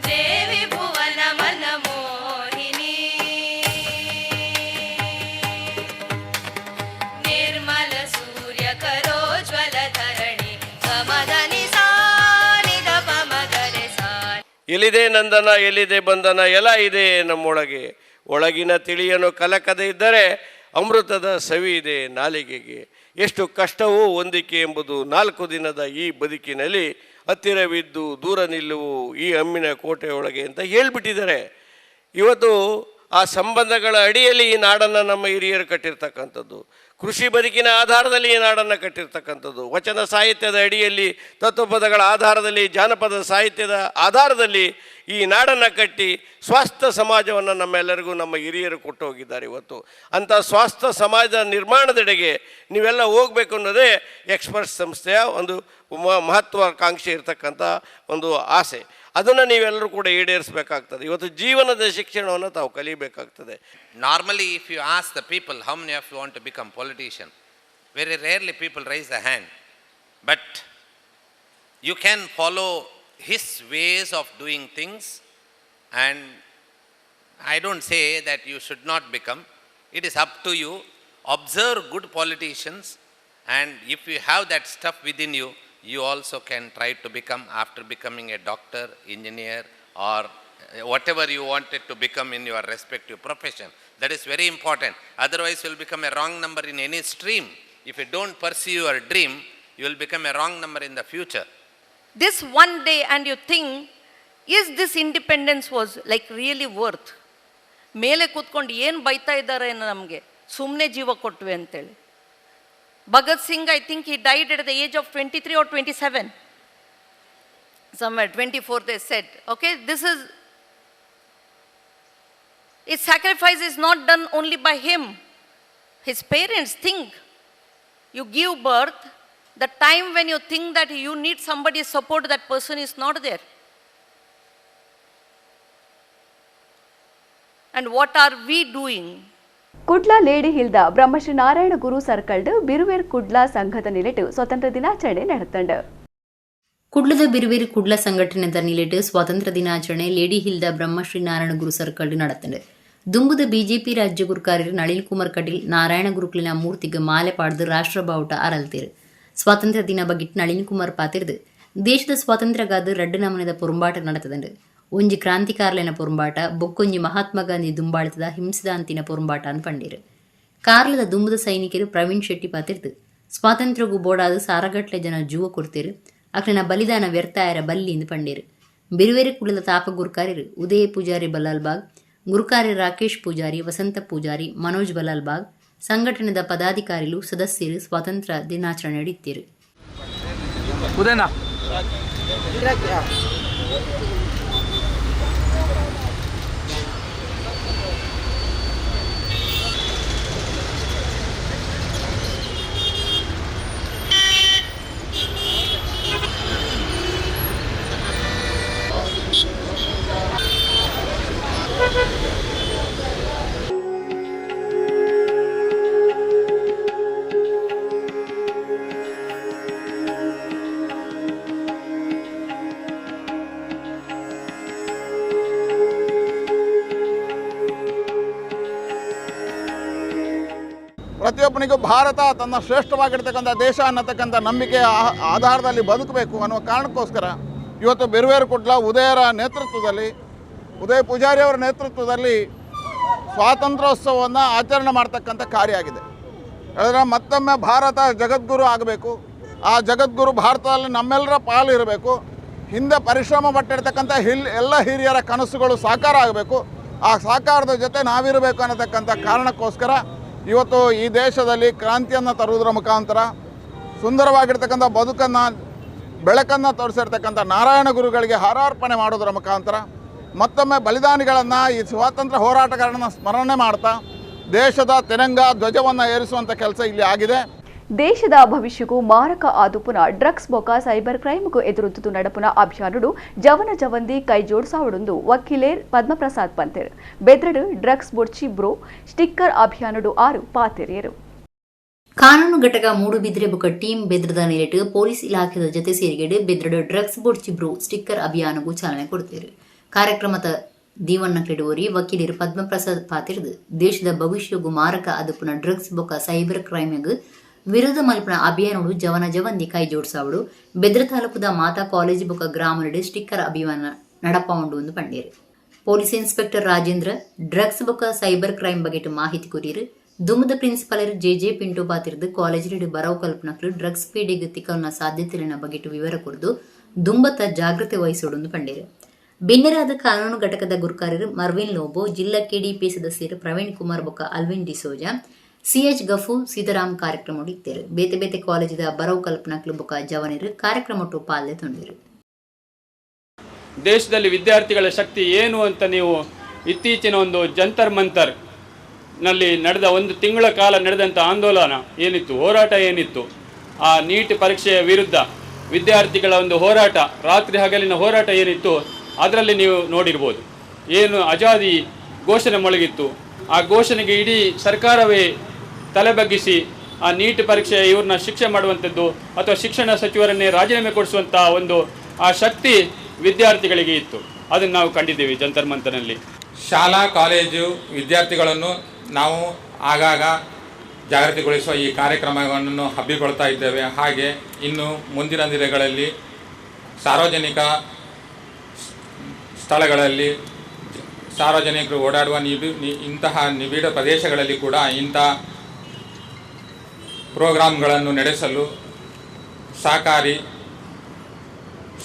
Devi Bhuvana Manamohini, Nirmala Surya Karojvala Dharani, Samadani Sanida Pamadare San. ಎಲ್ಲಿದೆ ನಂದನ ಎಲ್ಲಿದೆ ಬಂಧನ ಎಲ್ಲ ಇದೆ ನಮ್ಮೊಳಗೆ, ಒಳಗಿನ ತಿಳಿಯನು ಕಲಕದೆ ಇದ್ದರೆ ಅಮೃತದ ಸವಿ ಇದೆ ನಾಲಿಗೆಗೆ. ಎಷ್ಟು ಕಷ್ಟವೂ ಹೊಂದಿಕೆ ಎಂಬುದು 4 ದಿನದ ಈ ಬದುಕಿನಲ್ಲಿ, ಹತ್ತಿರವಿದ್ದು ದೂರ ನಿಲ್ಲುವು ಈ ಅಮ್ಮಿನ ಕೋಟೆಯೊಳಗೆ ಅಂತ ಹೇಳ್ಬಿಟ್ಟಿದ್ದಾರೆ. ಇವತ್ತು ಆ ಸಂಬಂಧಗಳ ಅಡಿಯಲ್ಲಿ ಈ ನಾಡನ್ನು ನಮ್ಮ ಹಿರಿಯರು ಕಟ್ಟಿರ್ತಕ್ಕಂಥದ್ದು, ಕೃಷಿ ಬದುಕಿನ ಆಧಾರದಲ್ಲಿ ಈ ನಾಡನ್ನು ಕಟ್ಟಿರ್ತಕ್ಕಂಥದ್ದು, ವಚನ ಸಾಹಿತ್ಯದ ಅಡಿಯಲ್ಲಿ, ತತ್ವಪದಗಳ ಆಧಾರದಲ್ಲಿ, ಜಾನಪದ ಸಾಹಿತ್ಯದ ಆಧಾರದಲ್ಲಿ ಈ ನಾಡನ್ನು ಕಟ್ಟಿ ಸ್ವಾಸ್ಥ್ಯ ಸಮಾಜವನ್ನು ನಮ್ಮೆಲ್ಲರಿಗೂ ನಮ್ಮ ಹಿರಿಯರು ಕೊಟ್ಟು ಹೋಗಿದ್ದಾರೆ. ಇವತ್ತು ಅಂಥ ಸ್ವಾಸ್ಥ್ಯ ಸಮಾಜದ ನಿರ್ಮಾಣದೆಡೆಗೆ ನೀವೆಲ್ಲ ಹೋಗಬೇಕು ಅನ್ನೋದೇ ಎಕ್ಸ್ಪರ್ಟ್ ಸಂಸ್ಥೆಯ ಒಂದು ಮಹತ್ವಾಕಾಂಕ್ಷೆ ಇರತಕ್ಕಂಥ ಒಂದು ಆಸೆ. ಅದನ್ನು ನೀವೆಲ್ಲರೂ ಕೂಡ ಈಡೇರಿಸಬೇಕಾಗ್ತದೆ. ಇವತ್ತು ಜೀವನದ ಶಿಕ್ಷಣವನ್ನು ತಾವು ಕಲಿಬೇಕಾಗ್ತದೆ. Normally, if you ask the people how many of you want to become politician, very rarely people raise the hand. But you can follow his ways of doing things, and I don't say that you should not become. It is up to you. Observe good politicians, and if you have that stuff within you, you also can try to become, after becoming a doctor, engineer, or whatever you wanted to become in your respective profession. That is very important. Otherwise, you will become a wrong number in any stream. If you don't pursue your dream, you will become a wrong number in the future. This one day, and you think, is this independence was like really worth? ಮೇಲೆ ಕೂತ್ಕೊಂಡು ಏನು ಬೈತಾ ಇದ್ದಾರೆ ನಮಗೆ, ಸುಮ್ಮನೆ ಜೀವ ಕೊಟ್ವಿ ಅಂತೇಳಿ. Bhagat Singh, I think he died at the age of 23 or 27. Somewhere 24 they said. Okay, this is, his sacrifice is not done only by him. His parents think. You give birth, the time when you think that you need somebody's support, that person is not there. And what are we doing? Kudla lady ಹಿಲ್ದ ಬ್ರಹ್ಮಶ್ರೀ ನಾರಾಯಣ ಗುರು ಸರ್ಕಲ್ಡ್ ಬಿರುವೇರ್ ಕುಡ್ಲ ಸಂಘದ ನಿಲೆಟ್ ಸ್ವಾತಂತ್ರ್ಯ ದಿನಾಚರಣೆ ನಡೆತಂಡ. ಕುಡ್ಲದ ಬಿರುವೇರು ಕುಡ್ಲ ಸಂಘಟನೆದ ನಿಲೆಟ್ ಸ್ವಾತಂತ್ರ್ಯ ದಿನಾಚರಣೆ ಲೇಡಿ ಹಿಲ್ದ ಬ್ರಹ್ಮಶ್ರೀ ನಾರಾಯಣ ಗುರು ಸರ್ಕಲ್ಡ್ நடத்தண்டு. ದುಂಬುದ ಬಿಜೆಪಿ ರಾಜ್ಯ ಗುರುಕಾರ್ಯರು ನಳಿನ್ ಕುಮಾರ್ ಕಟೀಲ್ ನಾರಾಯಣ ಗುರುಕ್ಲಿನ ಮೂರ್ತಿಗೆ ಮಾಲೆ ಪಾಡ್ದು ರಾಷ್ಟ್ರ ಬಾವುಟ ಅರಲ್ತೀರು. ಸ್ವಾತಂತ್ರ್ಯ ದಿನ ಬಗ್ಗಿಟ್ಟು ನಳಿನ್ ಕುಮಾರ್ ಪಾತಿರ್ದು ದೇಶದ ಸ್ವಾತಂತ್ರ್ಯಗಾದ ರಡ್ಡು ನಮನದ ಪೊರುಂಬಾಟ ನಡೆತದಂಡು. ಒಂಜಿ ಕ್ರಾಂತಿಕಾರಲಿನ ಪೊರುಂಬಾಟ, ಬೊಕ್ಕೊಂಜಿ ಮಹಾತ್ಮ ಗಾಂಧಿ ದುಂಬಾಳಿತದ ಹಿಂಸದಾಂತಿನ ಪೊರುಂಬಾಟ ಅನ್ಪಂಡಿರು. ಕಾರ್ಲದ ದುಂಬುದ ಸೈನಿಕರು ಪ್ರವೀಣ್ ಶೆಟ್ಟಿ ಪಾತಿರ್ದು ಸ್ವಾತಂತ್ರ್ಯಗೂ ಬೋಡಾದ ಸಾರಗಟ್ಲೆ ಜನ ಜೂವ ಕೊಡ್ತೀರು. ಅಕ್ಲಿನ ಬಲಿದಾನ ವ್ಯರ್ಥ ಆಯರ ಬಲ್ಲಿ ಇಂದು ಪಂಡೇರು. ಬಿರುವೇರಿ ಕುಳದ ತಾಪ ಗುರುಕಾರ್ಯರು ಉದಯ ಪೂಜಾರಿ ಬಲ್ಲಾಲ್ಬಾಗ್, ಗುರುಕಾರ್ಯ ರಾಕೇಶ್ ಪೂಜಾರಿ, ವಸಂತ ಪೂಜಾರಿ, ಮನೋಜ್ ಬಲಾಲ್ಬಾಗ್ ಸಂಘಟನೆದ ಪದಾಧಿಕಾರಿಗಳು ಸದಸ್ಯರು ಸ್ವಾತಂತ್ರ್ಯ ದಿನಾಚರಣೆ ನಡೆಯುತ್ತೀರು. ಪ್ರತಿಯೊಬ್ಬನಿಗೂ ಭಾರತ ತನ್ನ ಶ್ರೇಷ್ಠವಾಗಿರ್ತಕ್ಕಂಥ ದೇಶ ಅನ್ನತಕ್ಕಂಥ ನಂಬಿಕೆಯ ಆಧಾರದಲ್ಲಿ ಬದುಕಬೇಕು ಅನ್ನುವ ಕಾರಣಕ್ಕೋಸ್ಕರ ಇವತ್ತು ಬಿರುವೇರು ಕುಡ್ಲ ಉದಯರ ನೇತೃತ್ವದಲ್ಲಿ, ಉದಯ ಪೂಜಾರಿ ಅವರ ನೇತೃತ್ವದಲ್ಲಿ ಸ್ವಾತಂತ್ರ್ಯೋತ್ಸವವನ್ನು ಆಚರಣೆ ಮಾಡ್ತಕ್ಕಂಥ ಕಾರ್ಯ ಆಗಿದೆ. ಹೇಳಿದ್ರೆ ಮತ್ತೊಮ್ಮೆ ಭಾರತ ಜಗದ್ಗುರು ಆಗಬೇಕು. ಆ ಜಗದ್ಗುರು ಭಾರತದಲ್ಲಿ ನಮ್ಮೆಲ್ಲರ ಪಾಲು ಇರಬೇಕು. ಹಿಂದೆ ಪರಿಶ್ರಮ ಪಟ್ಟಿರ್ತಕ್ಕಂಥ ಎಲ್ಲ ಹಿರಿಯರ ಕನಸುಗಳು ಸಾಕಾರ ಆಗಬೇಕು. ಆ ಸಾಕಾರದ ಜೊತೆ ನಾವಿರಬೇಕು ಅನ್ನತಕ್ಕಂಥ ಕಾರಣಕ್ಕೋಸ್ಕರ ಇವತ್ತು ಈ ದೇಶದಲ್ಲಿ ಕ್ರಾಂತಿಯನ್ನು ತರುವುದರ ಮುಖಾಂತರ ಸುಂದರವಾಗಿರ್ತಕ್ಕಂಥ ಬದುಕನ್ನು, ಬೆಳಕನ್ನು ತೋರಿಸಿರ್ತಕ್ಕಂಥ ನಾರಾಯಣ ಗುರುಗಳಿಗೆ ಹಾರಾರ್ಪಣೆ ಮಾಡೋದರ ಮುಖಾಂತರ ಮತ್ತೊಮ್ಮೆ ಬಲಿದಾನಿಗಳನ್ನು, ಈ ಸ್ವಾತಂತ್ರ್ಯ ಹೋರಾಟಗಾರರನ್ನು ಸ್ಮರಣೆ ಮಾಡ್ತಾ ದೇಶದ ತಿರಂಗ ಧ್ವಜವನ್ನು ಏರಿಸುವಂಥ ಕೆಲಸ ಇಲ್ಲಿ ಆಗಿದೆ. ದೇಶದ ಭವಿಷ್ಯಕ್ಕೂ ಮಾರಕ ಆದುಪುನ ಡ್ರಗ್ಸ್ ಬೊಕ ಸೈಬರ್ ಕ್ರೈಮ್ಗೂ ಎದುರುದ್ದು ನಡಪುನ ಅಭಿಯಾನುಡು ಜವನ ಜವಂದಿ ಕೈ ಜೋಡಿಸಾವಡುಂದು ವಕೀಲೇರ್ ಪದ್ಮಪ್ರಸಾದ್ ಪಂತೇರ್ ಬೆದ್ರಡು ಡ್ರಗ್ಸ್ ಬೊಡ್ಚಿ ಬ್ರೋ ಸ್ಟಿಕ್ಕರ್ ಅಭಿಯಾನುಡು 6 ಪಾತೆರಿಯರು. ಕಾನೂನು ಘಟಕ ಮೂಡುಬಿದ್ರೆ ಬೊಕ ಟೀಮ್ ಬೆದ್ರದ ನೆಲೆಟ್ ಪೊಲೀಸ್ ಇಲಾಖೆದ ಜೊತೆ ಸೇರಿಗೆಡು ಬೆದ್ರಡು ಡ್ರಗ್ಸ್ ಬೊಡ್ಚಿ ಬ್ರೋ ಸ್ಟಿಕ್ಕರ್ ಅಭಿಯಾನಗೂ ಚಾಲನೆ ಕೊಡ್ತೇರು. ಕಾರ್ಯಕ್ರಮದ ದೀವಣ್ಣ ಕೆಡುವರಿ ವಕೀಲರು ಪದ್ಮಪ್ರಸಾದ್ ಪಾತಿರ್ದು ದೇಶದ ಭವಿಷ್ಯಗೂ ಮಾರಕ ಆದುಪುನ ಡ್ರಗ್ಸ್ ಬೊಕ ಸೈಬರ್ ಕ್ರೈಮ್ಗೂ ವಿರೋಧ ಮಲ್ಪನ ಅಭಿಯಾನೋಡು ಜವನ ಜವಂದಿ ಕೈ ಜೋಡಿಸಾವಡು ಬೆದ್ರ ತಾಲೂಕುದ ಮಾತಾ ಕಾಲೇಜ್ ಬೊಕ ಗ್ರಾಮನಡೆ ಸ್ಟಿಕ್ಕರ್ ಅಭಿಯಾನ ನಡಪಾವಂಡು ಒಂದು ಪಂಡೇರು. ಪೊಲೀಸ್ ಇನ್ಸ್ಪೆಕ್ಟರ್ ರಾಜೇಂದ್ರ ಡ್ರಗ್ಸ್ ಬೊಕ ಸೈಬರ್ ಕ್ರೈಮ್ ಬಗೆಟ್ ಮಾಹಿತಿ ಕೊರಿಯರು. ದುಮ್ಮದ ಪ್ರಿನ್ಸಿಪಲರ್ ಜೆ ಪಿಂಟು ಪಾತಿರ್ದು ಕಾಲೇಜಿನ ಬರವು ಕಲ್ಪನಕರು ಡ್ರಗ್ಸ್ ಪೀಡೆಗೆ ತಿಕ್ಕವನ ಸಾಧ್ಯತೆಲಿನ ಬಗೆಟ್ ವಿವರ ಕೊರದು ದುಂಬತ್ತ ಜಾಗೃತಿ ವಹಿಸೋಡು ಪಂಡೇರು. ಭಿನ್ನರಾದ ಕಾನೂನು ಘಟಕದ ಗುರುಕಾರ್ಯರು ಮರ್ವಿನ್ ಲೋಬೋ, ಜಿಲ್ಲಾ ಕೆಡಿಪಿ ಸದಸ್ಯರು ಪ್ರವೀಣ್ ಕುಮಾರ್ ಬೊಕ ಅಲ್ವಿನ್ ಡಿಸೋಜಾ, ಸಿಎಚ್ ಗಫು, ಸೀತಾರಾಮ್ ಕಾರ್ಯಕ್ರಮ ಇತ್ತೇರು. ಬೇತೆ ಬೇತೆ ಕಾಲೇಜಿದ ಬರವು ಕಲ್ಪನಾ ಬೊಕ ಜವನರು ಕಾರ್ಯಕ್ರಮಟ್ಟು ಪಾಲ್ದೆ ತೊಂದಿರು. ದೇಶದಲ್ಲಿ ವಿದ್ಯಾರ್ಥಿಗಳ ಶಕ್ತಿ ಏನು ಅಂತ ನೀವು ಇತ್ತೀಚಿನ ಒಂದು ಜಂತರ್ ಮಂತರ್ ನಲ್ಲಿ ನಡೆದ ಒಂದು ತಿಂಗಳ ಕಾಲ ನಡೆದಂಥ ಆಂದೋಲನ ಏನಿತ್ತು, ಹೋರಾಟ ಏನಿತ್ತು, ಆ ನೀಟ್ ಪರೀಕ್ಷೆಯ ವಿರುದ್ಧ ವಿದ್ಯಾರ್ಥಿಗಳ ಒಂದು ಹೋರಾಟ, ರಾತ್ರಿ ಹಗಲಿನ ಹೋರಾಟ ಏನಿತ್ತು, ಅದರಲ್ಲಿ ನೀವು ನೋಡಿರ್ಬೋದು. ಏನು ಅಜಾದಿ ಘೋಷಣೆ ಮೊಳಗಿತ್ತು, ಆ ಘೋಷಣೆಗೆ ಇಡೀ ಸರ್ಕಾರವೇ ತಲೆ ಬಗ್ಗಿಸಿ ಆ ನೀಟ್ ಪರೀಕ್ಷೆ ಇವ್ರನ್ನ ಶಿಕ್ಷೆ ಮಾಡುವಂಥದ್ದು ಅಥವಾ ಶಿಕ್ಷಣ ಸಚಿವರನ್ನೇ ರಾಜೀನಾಮೆ ಕೊಡಿಸುವಂಥ ಒಂದು ಆ ಶಕ್ತಿ ವಿದ್ಯಾರ್ಥಿಗಳಿಗೆ ಇತ್ತು. ಅದನ್ನು ನಾವು ಕಂಡಿದ್ದೀವಿ ಜಂತರ್ ಮಂತರ್ನಲ್ಲಿ. ಶಾಲಾ ಕಾಲೇಜು ವಿದ್ಯಾರ್ಥಿಗಳನ್ನು ನಾವು ಆಗಾಗ ಜಾಗೃತಿಗೊಳಿಸುವ ಈ ಕಾರ್ಯಕ್ರಮವನ್ನು ಹಮ್ಮಿಕೊಳ್ತಾ ಇದ್ದೇವೆ. ಹಾಗೆ ಇನ್ನು ಮುಂದಿನ ದಿನಗಳಲ್ಲಿ ಸಾರ್ವಜನಿಕ ಸ್ಥಳಗಳಲ್ಲಿ ಸಾರ್ವಜನಿಕರು ಓಡಾಡುವ ಇಂತಹ ನಿಬಿಡ ಪ್ರದೇಶಗಳಲ್ಲಿ ಕೂಡ ಇಂಥ ಪ್ರೋಗ್ರಾಮ್ಗಳನ್ನು ನಡೆಸಲು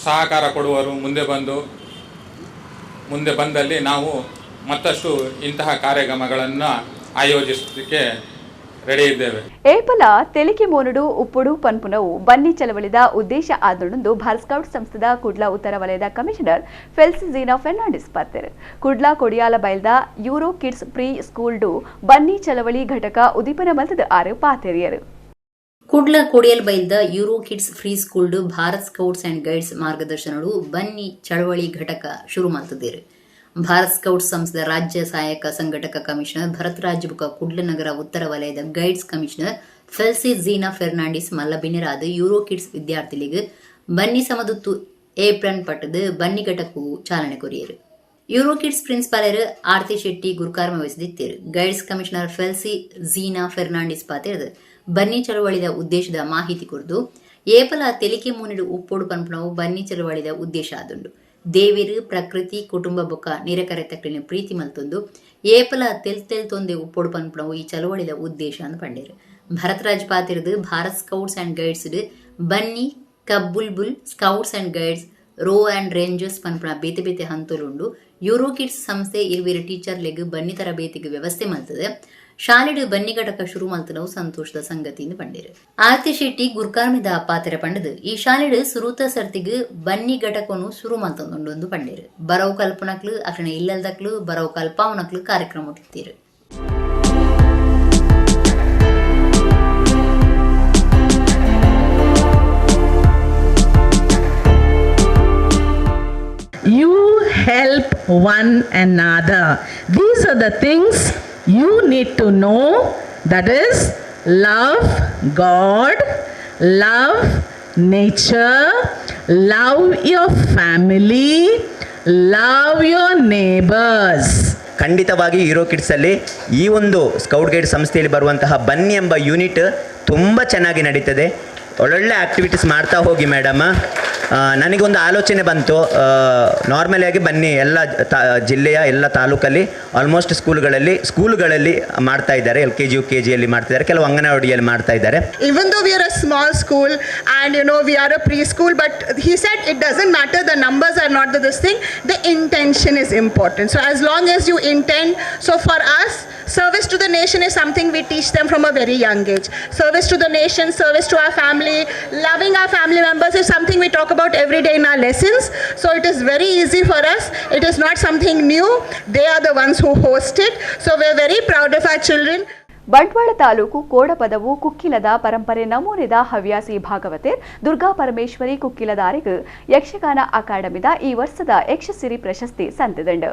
ಸಹಕಾರ ಕೊಡುವರು ಮುಂದೆ ಬಂದಲ್ಲಿ ನಾವು ಮತ್ತಷ್ಟು ಇಂತಹ ಕಾರ್ಯಕ್ರಮಗಳನ್ನು ಆಯೋಜಿಸಲಿಕ್ಕೆ ರೆಡಿ ಇದ್ದೇವೆ. ಏಪಲ ತೆಲಿಕೆ ಮೋನುಡು ಉಪ್ಪುಡು ಪನ್ಪುನವು ಬನ್ನಿ ಚಳವಳಿದ ಉದ್ದೇಶ ಆದೊಂದು ಭಾರತ್ ಸ್ಕೌಟ್ ಸಂಸ್ಥೆದ ಕುಡ್ಲ ಉತ್ತರ ವಲಯದ ಕಮಿಷನರ್ ಫೆಲ್ಸಿ ಝೀನಾ ಫೆರ್ನಾಂಡಿಸ್ ಪಾತೆರ್ ಕುಡ್ಲ ಕೊಡಿಯಾಲ ಬೈಲ್ದ ಯೂರೋ ಕಿಡ್ಸ್ ಪ್ರೀ ಸ್ಕೂಲ್ಡು ಬನ್ನಿ ಚಳವಳಿ ಘಟಕ ಉದೀಪನ ಮಲ್ತದ 6 ಪಾತೆರಿಯರು. ಕುಡ್ಲ ಕೊಡಿಯಲ್ ಬೈಲ್ದ ಯೂರೋ ಕಿಡ್ಸ್ ಫ್ರೀ ಸ್ಕೂಲ್ಡು ಭಾರತ್ ಸ್ಕೌಟ್ಸ್ ಅಂಡ್ ಗೈಡ್ಸ್ ಮಾರ್ಗದರ್ಶನಡು ಬನ್ನಿ ಚಳವಳಿ ಘಟಕ ಶುರು ಮಾಡ್ತಿದ್ದೀರಿ. ಭಾರತ್ ಸ್ಕೌಟ್ಸ್ ಸಂಸ್ಥೆಯ ರಾಜ್ಯ ಸಹಾಯಕ ಸಂಘಟಕ ಕಮಿಷನರ್ ಭರತ್ ರಾಜ್ ಬುಕ ಕುಡ್ಲನಗರ ಉತ್ತರ ವಲಯದ ಗೈಡ್ಸ್ ಕಮಿಷನರ್ ಫೆಲ್ಸಿ ಝೀನಾ ಫೆರ್ನಾಂಡಿಸ್ ಮಲ್ಲಬಿನಿರಾದ ಯೂರೋ ಕಿಡ್ಸ್ ವಿದ್ಯಾರ್ಥಿಗಳಿಗೆ ಬನ್ನಿ ಸಮದುತ್ತು ಏಪ್ರಿಲ್ ಪಟ್ಟದ ಬನ್ನಿ ಘಟಕವು ಚಾಲನೆ ಕೊರಿಯರು. ಯೂರೋ ಕಿಡ್ಸ್ ಪ್ರಿನ್ಸಿಪಾಲರ್ ಆರ್ತಿ ಶೆಟ್ಟಿ ಗುರುಕಾರ್ಮ ವಹಿಸಿದ್ದರು. ಗೈಡ್ಸ್ ಕಮಿಷನರ್ ಫೆಲ್ಸಿ ಝೀನಾ ಫೆರ್ನಾಂಡಿಸ್ ಪಾತೆರ್ದು ಬನ್ನಿ ಚಳವಳಿದ ಉದ್ದೇಶದ ಮಾಹಿತಿ ಕುರಿತು ಏಪಲ ತೆಲಿಕೆ ಮೂನಿಡು ಉಪ್ಪೋಡು ಪನ್ಪುಣವು ಬನ್ನಿ ಚಳವಳಿದ ಉದ್ದೇಶ ಆದುಂಡು. ದೇವಿರು ಪ್ರಕೃತಿ ಕುಟುಂಬ ಬೊಕ್ಕ ನಿರಕರೆ ತಕ್ಕಲಿನ ಪ್ರೀತಿ ಮಲ್ತೊಂದು ಏಪಲ ತೆಲ್ತೊಂದೆ ಉಪ್ಪೋಡು ಪನ್ಪುಣವು ಈ ಚಳವಳಿದ ಉದ್ದೇಶ ಅಂತ ಪಂಡೇರು. ಭರತ್ ರಾಜ್ ಪಾತಿರ್ದು Bharat scouts and guides bunny cub bulbul scouts and guides rover and rangers ಪನ್ಪುಣ ಬೇತೆ ಬೇತೆ ಹಂತೋಲುಂಡು ಯೂರೋ ಕಿಡ್ಸ್ ಸಂಸ್ಥೆ ಇರುವಿರ ಟೀಚರ್ ಲೆಗ್ ಬನ್ನಿ ತರಬೇತಿಗೆ ವ್ಯವಸ್ಥೆ ಮಲ್ತದೆ. ಶಾಲೆಡು ಬನ್ನಿ ಘಟಕ ಶುರು ಮಲ್ತನವು ಸಂತೋಷದ ಸಂಗತಿಯಿಂದ ಪಂಡೇರು. ಆರ್ತಿ ಶೆಟ್ಟಿ ಗುರ್ಕಾರ್ಮಿದ ಪಾತ್ರ ಪಂಡದು ಈ ಶಾಲೆಡು ಸುರೂತ ಸರ್ತಿಗೆ ಬನ್ನಿ ಘಟಕನು ಶುರು ಮಲ್ತೊಂದು ಪಂಡೇರು. ಬರವು ಕಲ್ಪನಕ್ಲು ಅಕ್ಷಣ ಇಲ್ಲದಕ್ಲು ಬರವು ಕಲ್ಪಾವನಕ್ಲು ಕಾರ್ಯಕ್ರಮ ಇತ್ತೀರು. You help one another. These are the things you need to know, that is love God, love nature, love your family, love your neighbors. ಖಂಡಿತವಾಗಿ ಯೂರೋ ಕಿಡ್ಸಲ್ಲಿ ಈ ಒಂದು ಸ್ಕೌಟ್ ಗೈಡ್ ಸಂಸ್ಥೆಯಲ್ಲಿ ಬರುವಂತಹ ಬನ್ನಿ ಎಂಬ ಯೂನಿಟ್ ತುಂಬ ಚೆನ್ನಾಗಿ ನಡೀತದೆ. ಒಳ್ಳೊಳ್ಳೆ ಆ್ಯಕ್ಟಿವಿಟೀಸ್ ಮಾಡ್ತಾ ಹೋಗಿ ಮೇಡಮ್. ನನಗೊಂದು ಆಲೋಚನೆ ಬಂತು, ನಾರ್ಮಲಿ ಆಗಿ ಬನ್ನಿ ಎಲ್ಲ ಜಿಲ್ಲೆಯ ಎಲ್ಲ ತಾಲೂಕಲ್ಲಿ ಆಲ್ಮೋಸ್ಟ್ ಸ್ಕೂಲ್ಗಳಲ್ಲಿ ಮಾಡ್ತಾ ಇದ್ದಾರೆ. LKG UKGಯಲ್ಲಿ ಮಾಡ್ತಿದ್ದಾರೆ, ಕೆಲವು ಅಂಗನವಾಡಿಯಲ್ಲಿ ಮಾಡ್ತಾ ಇದ್ದಾರೆ. Even though we are a small school and we are a preschool, but he said it doesn't matter, the numbers are not this thing, the intention is important. So as long as you intend, so for us service to the nation is something we teach them from a very young age. Service to the nation, service to our family, loving our family members is something we talk about every day in our lessons. So it is very easy for us. It is not something new. They are the ones who host it. So we are very proud of our children. Bantwal taluk Kodapadavu ಕುಕ್ಕಿಲದ ಪರಂಪರೆ ನಮೂನೆದ ಹವ್ಯಾಸಿ ಭಾಗವತೇರ್ ದುರ್ಗಾ ಪರಮೇಶ್ವರಿ ಕುಕ್ಕಿಲದಾರಿಗೆ ಯಕ್ಷಗಾನ ಅಕಾಡೆಮಿದ ಈ ವರ್ಷದ ಯಕ್ಷಸಿರಿ ಪ್ರಶಸ್ತಿ ಸಂತಿದಂಡು.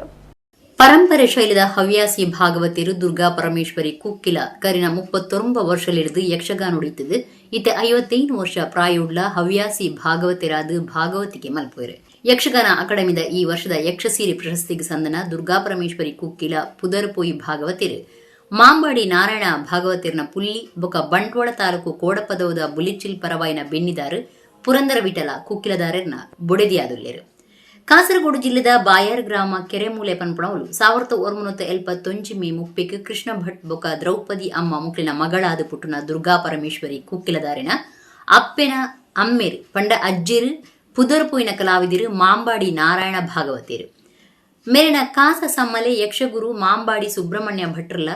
ಪರಂಪರೆ ಶೈಲಿದ ಹವ್ಯಾಸಿ ಭಾಗವತಿರು ದುರ್ಗಾ ಪರಮೇಶ್ವರಿ ಕುಕ್ಕಿಲ ಕರಿನ 39 ವರ್ಷಲಿಡಿದು ಯಕ್ಷಗಾನ ನುಡಿತது. ಇತ್ತೆ 55 ವರ್ಷ ಪ್ರಾಯುಳ್ಳ ಹವ್ಯಾಸಿ ಭಾಗವತಿರಾದ ಭಾಗವತಿಗೆ ಮಲ್ಪುವೆ. ಯಕ್ಷಗಾನ ಅಕಾಡೆಮಿದ ಈ ವರ್ಷದ ಯಕ್ಷಸೀರಿ ಪ್ರಶಸ್ತಿಗೆ ಸಂದನ ದುರ್ಗಾ ಪರಮೇಶ್ವರಿ ಕುಕ್ಕಿಲ ಪುದರ್ಪೋಯಿ ಭಾಗವತಿರು ಮಾಂಬಾಡಿ ನಾರಾಯಣ ಭಾಗವತಿರ್ನ ಪುಲ್ಲಿ ಬೊಕ ಬಂಟ್ವಾಳ ತಾಲೂಕು ಕೋಡಪದವದ ಬುಲಿಚಿಲ್ ಪರವಾಯಿನ ಬೆನ್ನಿದಾರು ಪುರಂದರ ವಿಠಲ ಕುಕ್ಕಿಲದಾರರ್ನ ಬೊಡೆದಿಯಾದುಲ್ಲೇರು. ಕಾಸರಗೋಡು ಜಿಲ್ಲೆದ ಬಾಯರ್ ಗ್ರಾಮ ಕೆರೆಮೂಲೆ ಪನ್ಪುಣವಲು 1979 ಮೇ 30 ಕೃಷ್ಣ ಭಟ್ ಬೊಕ ದ್ರೌಪದಿ ಅಮ್ಮ ಮುಕ್ಲಿನ ಮಗಳಾದ ಪುಟ್ಟುನ ದುರ್ಗಾ ಪರಮೇಶ್ವರಿ ಕುಕ್ಕಿಲದಾರಿನ ಅಪ್ಪೆನ ಅಮ್ಮೇರು ಪಂಡ ಅಜ್ಜಿರು ಪುದರ್ಪೋಯಿನ ಕಲಾವಿದಿರು ಮಾಂಬಾಡಿ ನಾರಾಯಣ ಭಾಗವತಿರು ಮೇಲಿನ ಕಾಸ ಸಮ್ಮಲೆ ಯಕ್ಷಗುರು ಮಾಂಬಾಡಿ ಸುಬ್ರಹ್ಮಣ್ಯ ಭಟ್ರಲ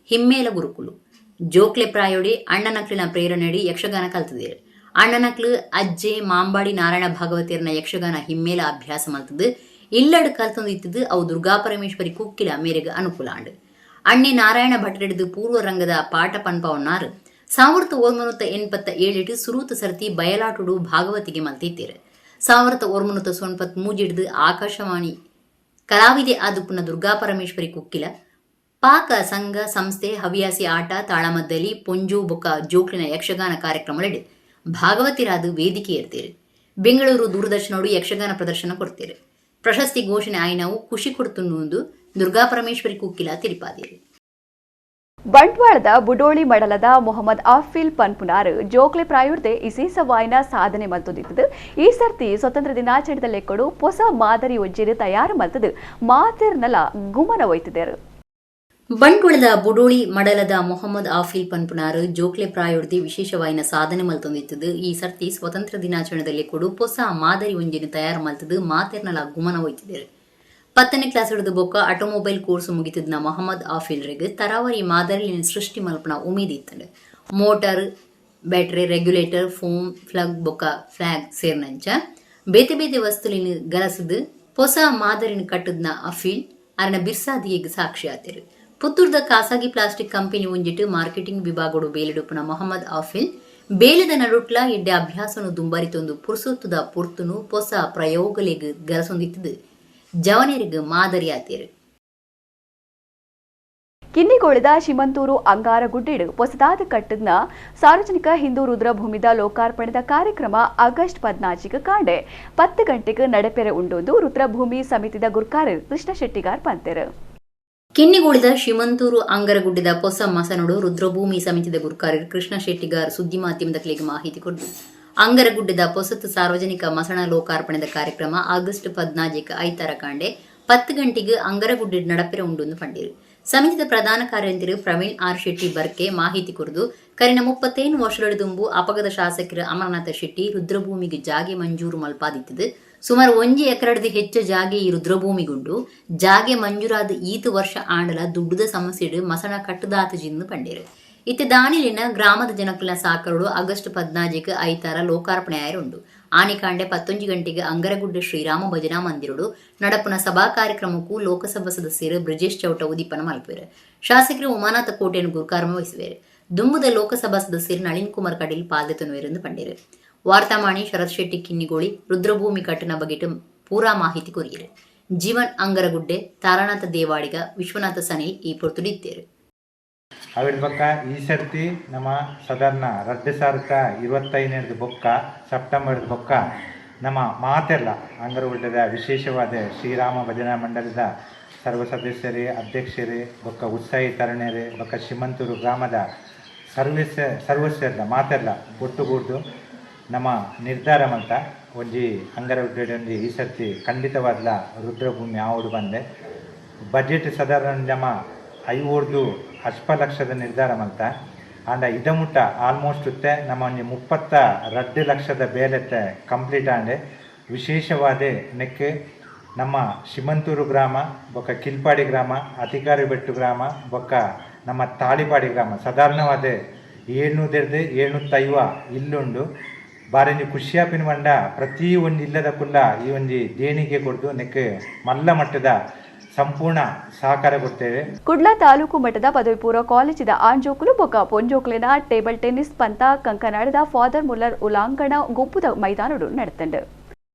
ಹಿಮ್ಮೇಲ ಗುರುಕುಲು ಜೋಕ್ಲೆ ಪ್ರಾಯೋಡಿ ಅಣ್ಣನಕ್ಲಿನ ಪ್ರೇರಣೆಡಿ ಯಕ್ಷಗಾನ ಕಲ್ತಿದ್ದೀರು. ಅಣ್ಣನಕ್ಲು ಅಜ್ಜೆ ಮಾಂಬಾಡಿ ನಾರಾಯಣ ಭಾಗವತಿಯರ್ನ ಯಕ್ಷಗಾನ ಹಿಮ್ಮೇಲ ಅಭ್ಯಾಸ ಮಲ್ತದು ಇಲ್ಲಡು ಕಲ್ತೊಂದಿತ್ತದು ಅವು ದುರ್ಗಾ ಪರಮೇಶ್ವರಿ ಕುಕ್ಕಿಲ ಮೇರೆಗೆ ಅನುಕೂಲ ಆಂಡು. ಅಣ್ಣೆ ನಾರಾಯಣ ಭಟ್ರೆಡಿದು ಪೂರ್ವ ರಂಗದ ಪಾಠ ಪನ್ಪವನ್ನಾರು 1987 ಸುರೂತ ಸರ್ತಿ ಬಯಲಾಟುಡು ಭಾಗವತಿಗೆ ಮಲ್ತಿದ್ದೀರು. 1993 ಆಕಾಶವಾಣಿ ಕಲಾವಿದೆ ಆದುಪುನ ದುರ್ಗಾ ಪರಮೇಶ್ವರಿ ಕುಕ್ಕಿಲ ಪಾಕ ಸಂಘ ಸಂಸ್ಥೆ ಹವ್ಯಾಸಿ ಆಟ ತಾಳಮದ್ದಲಿ ಪೊಂಜು ಬೊಕ್ಕ ಜೋಕ್ಲಿನ ಯಕ್ಷಗಾನ ಕಾರ್ಯಕ್ರಮಗಳಲ್ಲಿ ಭಾಗವತಿರಾದ ವೇದಿಕೆ ಇರ್ತೀರಿ. ಬೆಂಗಳೂರು ದೂರದರ್ಶನೋಡು ಯಕ್ಷಗಾನ ಪ್ರದರ್ಶನ ಕೊಡ್ತೀರಿ. ಪ್ರಶಸ್ತಿ ಘೋಷಣೆ ಆಯ್ನವು ಖುಷಿ ಕೊಡ್ತುಂಡು ದುರ್ಗಾ ಪರಮೇಶ್ವರಿ ಕುಕ್ಕಿಲ ತಿರುಪಾದಿರಿ. ಬಂಟ್ವಾಳದ ಬುಡೋಳಿ ಮಡಲದ ಮೊಹಮ್ಮದ್ ಆಫಿಲ್ ಪನ್ಪುನಾರ್ ಜೋಕ್ಲೆ ಪ್ರಾಯುರ್ದೆ ಇಸೇಸವಾಯಿನ ಸಾಧನೆ ಮಲ್ತೊಂದಿತ್ತದು. ಈ ಸರ್ತಿ ಸ್ವತಂತ್ರ ದಿನಾಚರಣೆದ ಲೆಕ್ಕಡು ಹೊಸ ಮಾದರಿ ಒಜ್ಜೆರು ತಯಾರು ಮಲ್ತದು ಮಾತೆರ್ನಲ ಗುಮನ ಒಯ್ತಿದ್ದರು. ಬಂಟ್ವಾಳದ ಬುಡೋಳಿ ಮಡಲದ ಮೊಹಮ್ಮದ್ ಆಫಿಲ್ ಪನ್ಪುನಾರ್ ಜೋಕ್ಲೆ ಪ್ರಾಯೋರ್ದಿ ವಿಶೇಷವಾಯಿನ ಸಾಧನೆ ಮಲ್ತೊಂದಿತ್ತದು. ಈ ಸರ್ತಿ ಸ್ವತಂತ್ರ ದಿನಾಚರಣೆದಲ್ಲಿ ಕೊಡು ಹೊಸ ಮಾದರಿ ಒಂಜಿನ ತಯಾರು ಮಲ್ತದು ಮಾತೆರ್ನಲ ಗುಮನ ಒಯ್ತಿದ್ದರು. 10ನೇ ಕ್ಲಾಸ್ ಹಿಡಿದು ಬೊಕ್ಕ ಆಟೋಮೊಬೈಲ್ ಕೋರ್ಸ್ ಮುಗಿತಿದ್ನ ಮೊಹಮ್ಮದ್ ಆಫಿಲ್ರಿಗೆ ತರಾವರಿ ಮಾದರಿಲಿನ ಸೃಷ್ಟಿ ಮಲ್ಪನ ಉಮೀದ್ ಇತ್ತಂಡೆ. Motor, battery, regulator, foam, plug ಬೊಕ್ಕ ಫ್ಲಾಗ್ ಸೇರ್ನಂಚ ಬೇತೆ ಬೇತೆ ವಸ್ತುಲಿನ ಗಲಸದು ಹೊಸ ಮಾದರಿನ ಕಟ್ಟದ್ನ ಅಫೀಲ್ ಅರನ ಬಿರ್ಸಾದಿಗೆ ಸಾಕ್ಷಿ ಆತಿರು. ಪುತ್ತೂರ್ದ ಖಾಸಗಿ plastic company ಒಂಜಿಟ್ಟು marketing ವಿಭಾಗಡು ಬೇಲಿಡುಪನ Mohammed Afil ಬೇಲದ ನಡುಟ್ಲ ಎಡ್ಡೆ ಅಭ್ಯಾಸನು ದುಂಬರಿತೊಂದು ಪುರ್ಸೊತ್ತುದ ಪುರ್ತುನು ಹೊಸ ಪ್ರಯೋಗಲಿಗೆ ಗಲಸೊಂದಿತ್ತದು ಜವನೇರಿಗೆ ಮಾದರಿ ಆತಿರು. ಕಿನ್ನಿಗೋಳದ ಶಿಮಂತೂರು ಅಂಗಾರಗುಡ್ಡಿಡು ಹೊಸದಾದ ಕಟ್ಟದ್ನ ಸಾರ್ವಜನಿಕ ಹಿಂದೂ ರುದ್ರಭೂಮಿದ ಲೋಕಾರ್ಪಣೆದ ಕಾರ್ಯಕ್ರಮ ಆಗಸ್ಟ್ 14 ಕಾಂಡೆ 10 ಗಂಟೆಗೆ ನಡೆಪೆರೆ ಉಂಡೊಂದು ರುದ್ರಭೂಮಿ ಸಮಿತಿದ ಗುರ್ಕಾರ್ ಕೃಷ್ಣ ಶೆಟ್ಟಿಗಾರ್ ಪಂತೆರು. ಕಿನ್ನಿಗೋಳಿದ ಶಿಮಂತೂರು ಅಂಗರಗುಡ್ಡದ ಹೊಸ ಮಸನೋಡು ರುದ್ರಭೂಮಿ ಸಮಿತಿದ ಗುರ್ಕಾರ್ ಕೃಷ್ಣ ಶೆಟ್ಟಿಗಾರ್ ಸುದ್ದಿ ಮಾಧ್ಯಮದಕ್ಕೆ ಮಾಹಿತಿ ಕೊಟ್ಟರು. ಅಂಗರಗುಡ್ಡದ ಹೊಸತು ಸಾರ್ವಜನಿಕ ಮಸಣ ಲೋಕಾರ್ಪಣೆದ ಕಾರ್ಯಕ್ರಮ ಆಗಸ್ಟ್ 14 ಐತಾರ ಕಾಂಡೆ 10 ಗಂಟೆಗೆ ಅಂಗರಗುಡ್ಡ ನಡಪೆರೆ ಉಂಡು ಪಂಡಿರು. ಸಮಿತಿದ ಪ್ರಧಾನ ಕಾರ್ಯಂತರು ಪ್ರವೀಣ್ ಆರ್ ಶೆಟ್ಟಿ ಬರ್ಕೆ ಮಾಹಿತಿ ಕೊರದು ಕರಿನ 31 ವರ್ಷಗಳಿದುಂಬು ಅಪಗದ ಶಾಸಕರು ಅಮರನಾಥ ಶೆಟ್ಟಿ ರುದ್ರಭೂಮಿಗೆ ಜಾಗೆ ಮಂಜೂರು ಮಲ್ಪಾದಿತ್ತದು. ಸುಮಾರು 1 ಎಕರೆದ ಹೆಚ್ಚು ಜಾಗೆ ಈ ರುದ್ರಭೂಮಿಗುಂಡು ಜಾಗೆ ಮಂಜೂರಾದ ಈತು ವರ್ಷ ಆಂಡಲ ದುಡ್ಡುದ ಸಮಸ್ಯೆಡು ಮಸಣ ಕಟ್ಟದಾತ ಜಿಂದು ಪಂಡೇರು. ಇತ್ತೆ ದಾನಿಲಿನ ಗ್ರಾಮದ ಜನಕುಲ ಸಾಕರುಡು ಆಗಸ್ಟ್ 14 ಐತಾರ ಲೋಕಾರ್ಪಣೆ ಆಯರುಂಡು. ಆನಿಕಾಂಡೆ 11 ಗಂಟೆಗೆ ಅಂಗರಗುಡ್ಡ ಶ್ರೀರಾಮ ಭಜನಾ ಮಂದಿರುಡು ನಡಪನ ಸಭಾ ಕಾರ್ಯಕ್ರಮಕ್ಕೂ ಲೋಕಸಭಾ ಸದಸ್ಯರು ಬ್ರಿಜೇಶ್ ಚೌಟ ಉದೀಪನ ಮಲ್ಪೇರು. ಶಾಸಕರು ಉಮಾನಾಥ ಕೋಟೆಯನ್ನು ಗುರುಕಾರ್ಮ ವಹಿಸುವರು. ದುಂಬುದ ಲೋಕಸಭಾ ಸದಸ್ಯರು ನಳಿನ್ ಕುಮಾರ್ ಕಟೀಲ್ ಪಾಲ್ದೆತನುವೆರೆಂದು ಪಂಡೇರು. ವಾರ್ತಾಮಾಣಿ ಶರತ್ ಶೆಟ್ಟಿ ಕಿನ್ನಿಗೋಳಿ ರುದ್ರಭೂಮಿ ಕಟ್ಟನ ಬಗೆಟ್ ಪೂರಾ ಮಾಹಿತಿ ಕೊರಿಯರು. ಜೀವನ್ ಅಂಗರಗುಡ್ಡೆ, ತಾರಾನಾಥ ದೇವಾಡಿಗ, ವಿಶ್ವನಾಥ ಸನಿಲ್ ಈ ಪೊರ್ತುಡಿದ್ದೇರು. ಅವಿಡ ಬೊಕ್ಕ ಈ ಸರ್ತಿ ನಮ್ಮ ಸಾಧಾರಣ 2025 ಬೊಕ್ಕ ಸೆಪ್ಟೆಂಬರ್ ಬೊಕ್ಕ ನಮ್ಮ ಮಾತೆಲ್ಲ ಅಂಗರಗುಡ್ಡದ ವಿಶೇಷವಾದ ಶ್ರೀರಾಮ ಭಜನಾ ಮಂಡಲದ ಸರ್ವ ಸದಸ್ಯರೇ, ಅಧ್ಯಕ್ಷರೇ, ಬೊಕ್ಕ ಉತ್ಸಾಹಿ ತರುಣರೇ, ಬೊಕ್ಕ ಶಿಮಂತೂರು ಗ್ರಾಮದ ಸರ್ವಸ್ವದ ಮಾತೆಲ್ಲ ಒಟ್ಟುಗೂಡ್ದು ನಮ್ಮ ನಿರ್ಧಾರ ಮಂತ ಒಂಜಿ ಅಂಗರಗುಡ್ಡೆ ಈ ಸರ್ತಿ ಖಂಡಿತವಾದ ರುದ್ರಭೂಮಿ ಆವಡು ಬಂದೆ. ಬಜೆಟ್ ಸಾಧಾರಣ ನಮ್ಮ 5 ಲಕ್ಷದ ನಿರ್ಧಾರ ಮಂತ ಆಂಡ ಇದಮುಟ್ಟ ಆಲ್ಮೋಸ್ಟ್ ನಮ್ಮ ಒಂಜಿ 32 ಲಕ್ಷದ ಬೇಲೆತ್ತೆ ಕಂಪ್ಲೀಟ್ ಆಂಡೆ ವಿಶೇಷವಾದ ನೆಕ್ಕೆ ನಮ್ಮ ಶಿಮಂತೂರು ಗ್ರಾಮ ಬೊಕ್ಕ ಕಿಲ್ಪಾಡಿ ಗ್ರಾಮ, ಅತಿಕಾರಿ ಬೆಟ್ಟು ಗ್ರಾಮ ಬೊಕ್ಕ ನಮ್ಮ ತಾಳಿಪಾಡಿ ಗ್ರಾಮ ಸಾಧಾರಣವಾದ 750 ಇಲ್ಲುಂಡು. ಬಾರಿಂಜಿ ಖುಷಿಯಾಪಿನ ಬಂಡ ಪ್ರತಿ ಒಂದು ಇಲ್ಲದ ಕುಲ್ಲ ಈ ಒಂದು ದೇಣಿಗೆ ಕೊಡ್ದು ನೆಕ್ಕೆ ಮಲ್ಲ ಮಟ್ಟದ ಸಂಪೂರ್ಣ ಸಹಕಾರ ಕೊಡ್ತೇವೆ. ಕುಡ್ಲ ತಾಲೂಕು ಮಟ್ಟದ ಪದವಿ ಪೂರ್ವ ಕಾಲೇಜಿದ ಆಂಜೋಕುಲು ಬೊಕ್ಕ ಪೊಂಜೋಕ್ಲಿನ ಟೇಬಲ್ ಟೆನ್ನಿಸ್ ಪಂತ ಕಂಕನಾಡದ ಫಾದರ್ ಮುಲ್ಲರ್ ಉಲಾಂಗಣ ಗುಪ್ಪುದ ಮೈದಾನಡು ನಡೆತಂಡು.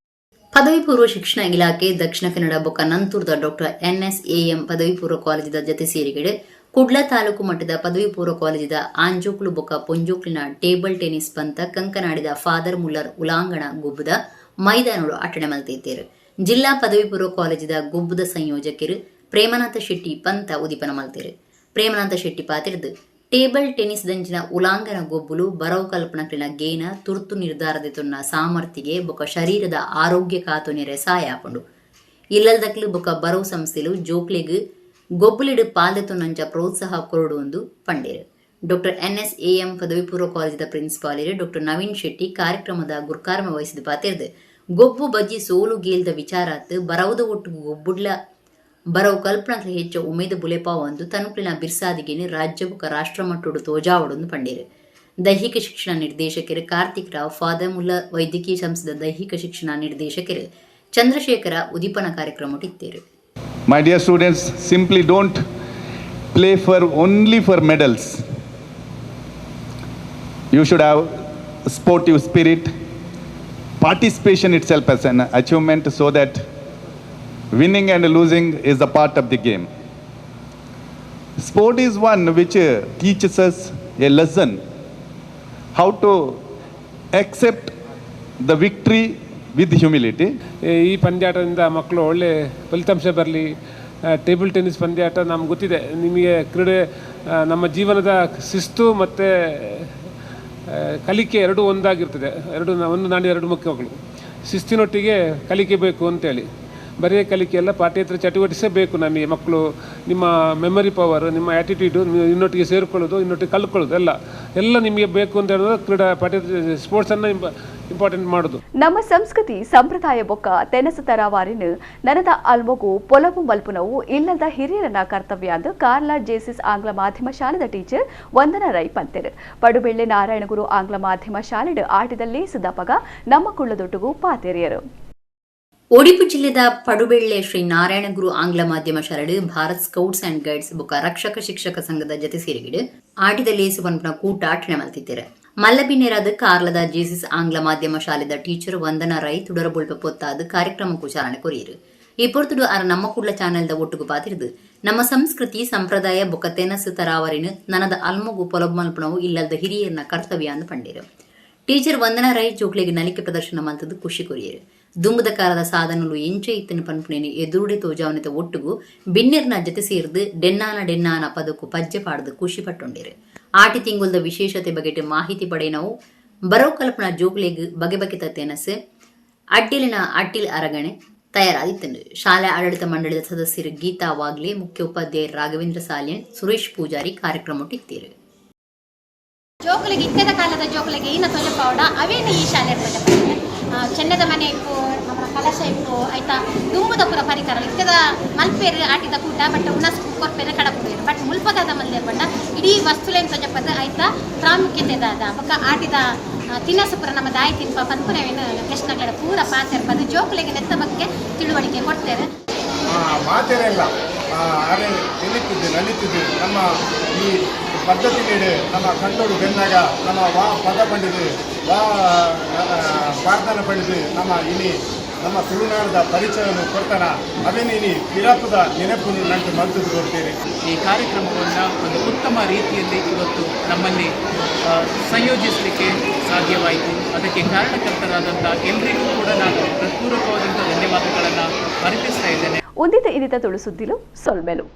ಪದವಿ ಪೂರ್ವ ಶಿಕ್ಷಣ ಇಲಾಖೆ ದಕ್ಷಿಣ ಕನ್ನಡ ಬೊಕ್ಕ ನಂತೂರ್ದ ಡಾಕ್ಟರ್ NSAM ಪದವಿ ಪೂರ್ವ ಕಾಲೇಜಿದ ಜತೆ ಸೇರಿಗಡೆ ಕುಡ್ಲ ತಾಲೂಕು ಮಟ್ಟದ ಪದವಿ ಪೂರ್ವ ಕಾಲೇಜಿದ ಆಂಜೋಕ್ಲು ಬೊಕ್ಕ ಪೊಂಜೋಕ್ಲಿನ ಟೇಬಲ್ ಟೆನ್ನಿಸ್ ಪಂತ ಕಂಕನಾಡಿದ ಫಾದರ್ ಮುಲ್ಲರ್ ಉಲಾಂಗಣ ಗುಬ್ಬುದ ಮೈದಾನಡು ಅಟಣೆ ಮಲ್ತಿದ್ದೇರು. ಜಿಲ್ಲಾ ಪದವಿ ಪೂರ್ವ ಕಾಲೇಜಿದ ಗುಬ್ಬುದ ಸಂಯೋಜಕರು ಪ್ರೇಮನಾಥ ಶೆಟ್ಟಿ ಪಂತ ಉದೀಪನ ಮಲ್ತೇರು. ಪ್ರೇಮನಾಥ ಶೆಟ್ಟಿ ಪಾತಿರ್ದು ಟೇಬಲ್ ಟೆನ್ನಿಸ್ ದಂಚಿನ ಉಲಾಂಗನ ಗೊಬ್ಬುಲು ಬರವು ಕಲ್ಪನಕ್ಲಿನ ಗೇನ ತುರ್ತು ನಿರ್ಧಾರದೆತೊನ್ನ ಸಾಮರ್ಥ್ಯಗೆ ಬೊಕ್ಕ ಶರೀರದ ಆರೋಗ್ಯ ಕಾತೊನೆರೆ ಸಹಾಯ ಆಪಂಡು. ಇಲ್ಲದಕ್ಲು ಬೊಕ್ಕ ಬರವು ಸಂಸ್ಥೆಲು ಜೋಕ್ಲೆಗ್ ಗೊಬ್ಬುಲಿಡು ಪಾಲ್ದೆತೊನ್ನಂಚ ಪ್ರೋತ್ಸಾಹ ಕೊರಡು ಒಂದು ಪಂಡೇರು. ಡಾಕ್ಟರ್ NSAM ಪದವಿ ಪೂರ್ವ ಕಾಲೇಜಿದ ಪ್ರಿನ್ಸಿಪಾಲರು ಡಾಕ್ಟರ್ ನವೀನ್ ಶೆಟ್ಟಿ ಕಾರ್ಯಕ್ರಮದ ಗುರ್ಕಾರ್ಮ ವಹಿಸಿದ ಪಾತಿರ್ದು ಗೊಬ್ಬು ಬಜ್ಜಿ ಸೋಲು ಗೇಲ್ದ ವಿಚಾರಾತ್ ಬರವುದ ಒಟ್ಟಿಗೆ ಗೊಬ್ಬುಡ್ಲ ಬರವು ಕಲ್ಪನಕ್ಕೆ ಹೆಚ್ಚು ಉಮೇದ ಬುಲೆಪಾ ಒಂದು ತನುಪ್ಲಿನ ಬಿರ್ಸಾದಿಗೆನೆ ರಾಜ್ಯ ಬೊಕ್ಕ ರಾಷ್ಟ್ರ ಮಟ್ಟೋಡು ತೋಜಾವಡೊಂದು ಪಂಡೇರು. ದೈಹಿಕ ಶಿಕ್ಷಣ ನಿರ್ದೇಶಕರು ಕಾರ್ತಿಕ್ ರಾವ್, ಫಾದರ್ ಮುಲ್ಲರ್ ವೈದ್ಯಕೀಯ ಸಂಸ್ಥೆದ ದೈಹಿಕ ಶಿಕ್ಷಣ ನಿರ್ದೇಶಕರು ಚಂದ್ರಶೇಖರ ಉದೀಪನ ಕಾರ್ಯಕ್ರಮ ಇತ್ತೇರು. My dear students, simply don't play only for medals. You should have sportive spirit, participation itself as an achievement, so that winning and losing is a part of the game. Sport is one which teaches us a lesson how to accept the victory with humility. ಈ ಪಂದ್ಯಾಟದಿಂದ ಮಕ್ಕಳು ಒಳ್ಳೆ ಫಲಿತಾಂಶ ಬರಲಿ. ಟೇಬಲ್ ಟೆನ್ನಿಸ್ ಪಂದ್ಯಾಟ ನಮ್ಗೆ ಗೊತ್ತಿದೆ, ನಿಮಗೆ ಕ್ರೀಡೆ ನಮ್ಮ ಜೀವನದ ಶಿಸ್ತು ಮತ್ತು ಕಲಿಕೆ ಎರಡೂ ಒಂದಾಗಿರ್ತದೆ. ಒಂದು ನಾಣ್ಯ ಎರಡು ಮುಖ್ಯಗಳು. ಶಿಸ್ತಿನೊಟ್ಟಿಗೆ ಕಲಿಕೆ ಬೇಕು ಅಂತೇಳಿ, ಬರೀ ಕಲಿಕೆ ಎಲ್ಲ ಪಾಠ್ಯೇತರ ಚಟುವಟಿಕೆ ಬೇಕು ನಮಗೆ. ಮಕ್ಕಳು ನಿಮ್ಮ ಮೆಮೊರಿ ಪವರ್, ನಿಮ್ಮ ಆ್ಯಟಿಟ್ಯೂಡು, ಇನ್ನೊಟ್ಟಿಗೆ ಸೇರಿಕೊಳ್ಳೋದು, ಇನ್ನೊಟ್ಟಿಗೆ ಕಲ್ತ್ಕೊಳ್ಳೋದು ಎಲ್ಲ ನಿಮಗೆ ಬೇಕು ಅಂತ ಹೇಳಿದ್ರೆ ಕ್ರೀಡಾ ಪಾಠ್ಯೇತರ ಸ್ಪೋರ್ಟ್ಸನ್ನು ಇಂಪಾರ್ಟೆಂಟ್ ಮಾಡೋದು. ನಮ್ಮ ಸಂಸ್ಕೃತಿ ಸಂಪ್ರದಾಯ ಬೊಕ್ಕ ತೆನಸು ತರಾವಾರಿನ ನನದ ಅಲ್ಮೊಗು ಪೊಲವು ಮಲ್ಪುನವು ಇಲ್ಲದ ಹಿರಿಯರನ ಕರ್ತವ್ಯ ಅಂದು ಕಾರ್ಲಾ ಜೇಸಿಸ್ ಆಂಗ್ಲ ಮಾಧ್ಯಮ ಶಾಲೆದ ಟೀಚರ್ ವಂದನಾ ರೈ ಪಂತೆರ್ ಪಡುಬೆಳ್ಳೆ ನಾರಾಯಣಗುರು ಆಂಗ್ಲ ಮಾಧ್ಯಮ ಶಾಲೆಡ್ ಆಟದಲ್ಲಿ ಸುದಪಗ ನಮ್ಮ ಕುಳ್ಳದೊಟ್ಟುಗು ಪಾತೆರಿಯರು. ಉಡುಪಿ ಜಿಲ್ಲೆದ ಪಡುಬೆಳ್ಳೆ ಶ್ರೀ ನಾರಾಯಣಗುರು ಆಂಗ್ಲ ಮಾಧ್ಯಮ ಶಾಲೆಡ್ ಭಾರತ್ ಸ್ಕೌಟ್ಸ್ ಅಂಡ್ ಗೈಡ್ಸ್ ಬೊಕ್ಕ ರಕ್ಷಕ ಶಿಕ್ಷಕ ಸಂಘದ ಜತೆ ಸೇರಿಗಿಡು ಆಟದಲ್ಲಿ ಸುವನ್ಪನ ಕೂಟ ಆಟಣೆ ಮಲ್ತಿದ್ದಾರೆ. ಮಲ್ಲಬಿನ್ನೇರಾದ ಕಾರ್ಲದ ಜೇಸಿಸ್ ಆಂಗ್ಲ ಮಾಧ್ಯಮ ಶಾಲೆದ ಟೀಚರ್ ವಂದನಾ ರೈ ತುಡರಬೊಳ್ಪ ಪೊತ್ತಾದ ಕಾರ್ಯಕ್ರಮಕ್ಕೂ ಚಾಲನೆ ಕೊರಿಯರು. ಈ ಪೊರ್ತುಡು ಅರ ನಮ್ಮ ಕುಡ್ಲ ಚಾನೆಲ್ದ ಒಟ್ಟುಗು ಪಾತಿರ್ದು ನಮ್ಮ ಸಂಸ್ಕೃತಿ ಸಂಪ್ರದಾಯ ಬೊಕ್ಕ ತೆನಸು ತರಾವರಿನ ನನದ ಅಲ್ಮಗು ಪೊಲಬ್ ಮಲ್ಪನವು ಇಲ್ಲದ ಹಿರಿಯರನ ಕರ್ತವ್ಯ ಅಂದು ಪಂಡೇರು. ಟೀಚರ್ ವಂದನಾ ರೈ ಜೋಕ್ಲೆಗೆ ನಲಿಕೆ ಪ್ರದರ್ಶನ ಮಂತದ್ದು ಖುಷಿ ಕೊರಿಯರು. ದುಂಬದ ಕಾಲದ ಸಾಧನಲು ಎಂಚೆ ಇತ್ತನ ಪನ್ಪುನೇನೆ ಎದುರುಡೆ ತೋಜಾವನಿತ ಒಟ್ಟುಗು ಬಿನ್ನೆರ್ನ ಜತೆ ಸೇರ್ದು ಡೆನ್ನಾನ ಪದಕ್ಕೂ ಪಜ್ಜೆ ಪಾಡ್ದು ಖುಷಿ ಪಟ್ಟೊಂಡಿರು. ಆಟಿ ತಿಂಗುಲ್ದ ವಿಶೇಷತೆ ಬಗೆಟ್ ಮಾಹಿತಿ ಪಡೆನವು ಬರೋ ಕಲ್ಪನಾ ಜೋಕ್ಲೆಗ್ ಬಗೆ ಬಗೆತ ತೆನಸು ಅಡ್ಡಿಲಿನ ಅಟ್ಟಿಲ್ ಅರಗಣೆ ತಯಾರಾದಿತ್ತಂಡು. ಶಾಲೆ ಆಡಳಿತ ಮಂಡಳಿದ ಸದಸ್ಯರು ಗೀತಾ ವಾಗ್ಲೆ, ಮುಖ್ಯ ಉಪಾಧ್ಯಾಯ ರಾಘವೇಂದ್ರ ಸಾಲ್ಯನ್, ಸುರೇಶ್ ಪೂಜಾರಿ ಕಾರ್ಯಕ್ರಮ ಇತ್ತಿರು. ಜೋಕುಲಿಗೆ ಇತ್ತದ ಕಾಲದ ಜೋಕುಲಿಗೆ ಈನ ತೊಜಪಾವಡ ಅವೇನು ಈ ಶಾಲೆ ತೊಜಪಾವಡ ಚೆನ್ನದ ಮನೆ ಇಪ್ಪು ನಮ್ಮ ಕಲಶ ಇಪ್ಪು ಆಯ್ತಾ ದುಂಬುದ ಪುರ ಪರಿಕರ ಇತ್ತದ ಮಲ್ಪೇರು ಆಟಿದ ಕೂಟ ಬಟ್ ಉಣಸ್ ಕೊರ್ಪೇರು ಕಡಪುರು ಬಟ್ ಮುಲ್ಪದಾದ ಮಲ್ಲೇರು ಬಟ್ಟ ಇಡೀ ವಸ್ತುಲೇನು ತೊಜಪದ ಆಯ್ತಾ ಪ್ರಾಮುಖ್ಯತೆ ದಾದ ಬೊಕ್ಕ ಆಟಿದ ತಿನ್ನಸು ಪುರ ನಮ್ಮ ದಾಯಿ ತಿನ್ಪ ಪನ್ಪುರವೇನು ಕೃಷ್ಣಗಳ ಪೂರ ಪಾತಿರ್ಪದು ಜೋಕುಲಿಗೆ ನೆತ್ತ ಬಗ್ಗೆ ತಿಳುವಳಿಕೆ ಕೊಡ್ತೇವೆ. ಮಾತೆರೆಲ್ಲ ಅರೆ ಎಲ್ಲಿತ್ತಿದ್ದು ನಲಿತಿದ್ದು ನಮ್ಮ ಈ ಪದ್ಧತಿಗಳು ನಮ್ಮ ಕಂಡೋಡು ಬೆನ್ನಾಗ ನಮ್ಮ ಪದ ಪಂಡಿದು ಪ್ರಾರ್ಥನೆ ಪಡೆದು ನಮ್ಮ ಇಲ್ಲಿ ನಮ್ಮ ತುಳುನಾಡದ ಪರಿಚಯವನ್ನು ಕೊಡ್ತಾನ ಅದೇನು ಇಲ್ಲಿ ಪಿರಾಪದ ನೆನಪು ನಂಟು ಮದ್ದು ಕೊಡ್ತೇನೆ. ಈ ಕಾರ್ಯಕ್ರಮವನ್ನು ಒಂದು ಉತ್ತಮ ರೀತಿಯಲ್ಲಿ ಇವತ್ತು ನಮ್ಮಲ್ಲಿ ಸಂಯೋಜಿಸಲಿಕ್ಕೆ ಸಾಧ್ಯವಾಯಿತು. ಅದಕ್ಕೆ ಕಾರಣಕರ್ತರಾದಂಥ ಎಲ್ಲರಿಗೂ ಕೂಡ ನಾನು ಹೃತ್ಪೂರ್ವಕವಾದಂಥ ಧನ್ಯವಾದಗಳನ್ನು ಅರ್ಪಿಸ್ತಾ ಇದ್ದೇನೆ. ಒಂದಿತ ತುಳು ಸುದ್ದಿಲು ಸೊಲ್ಮೆಲು.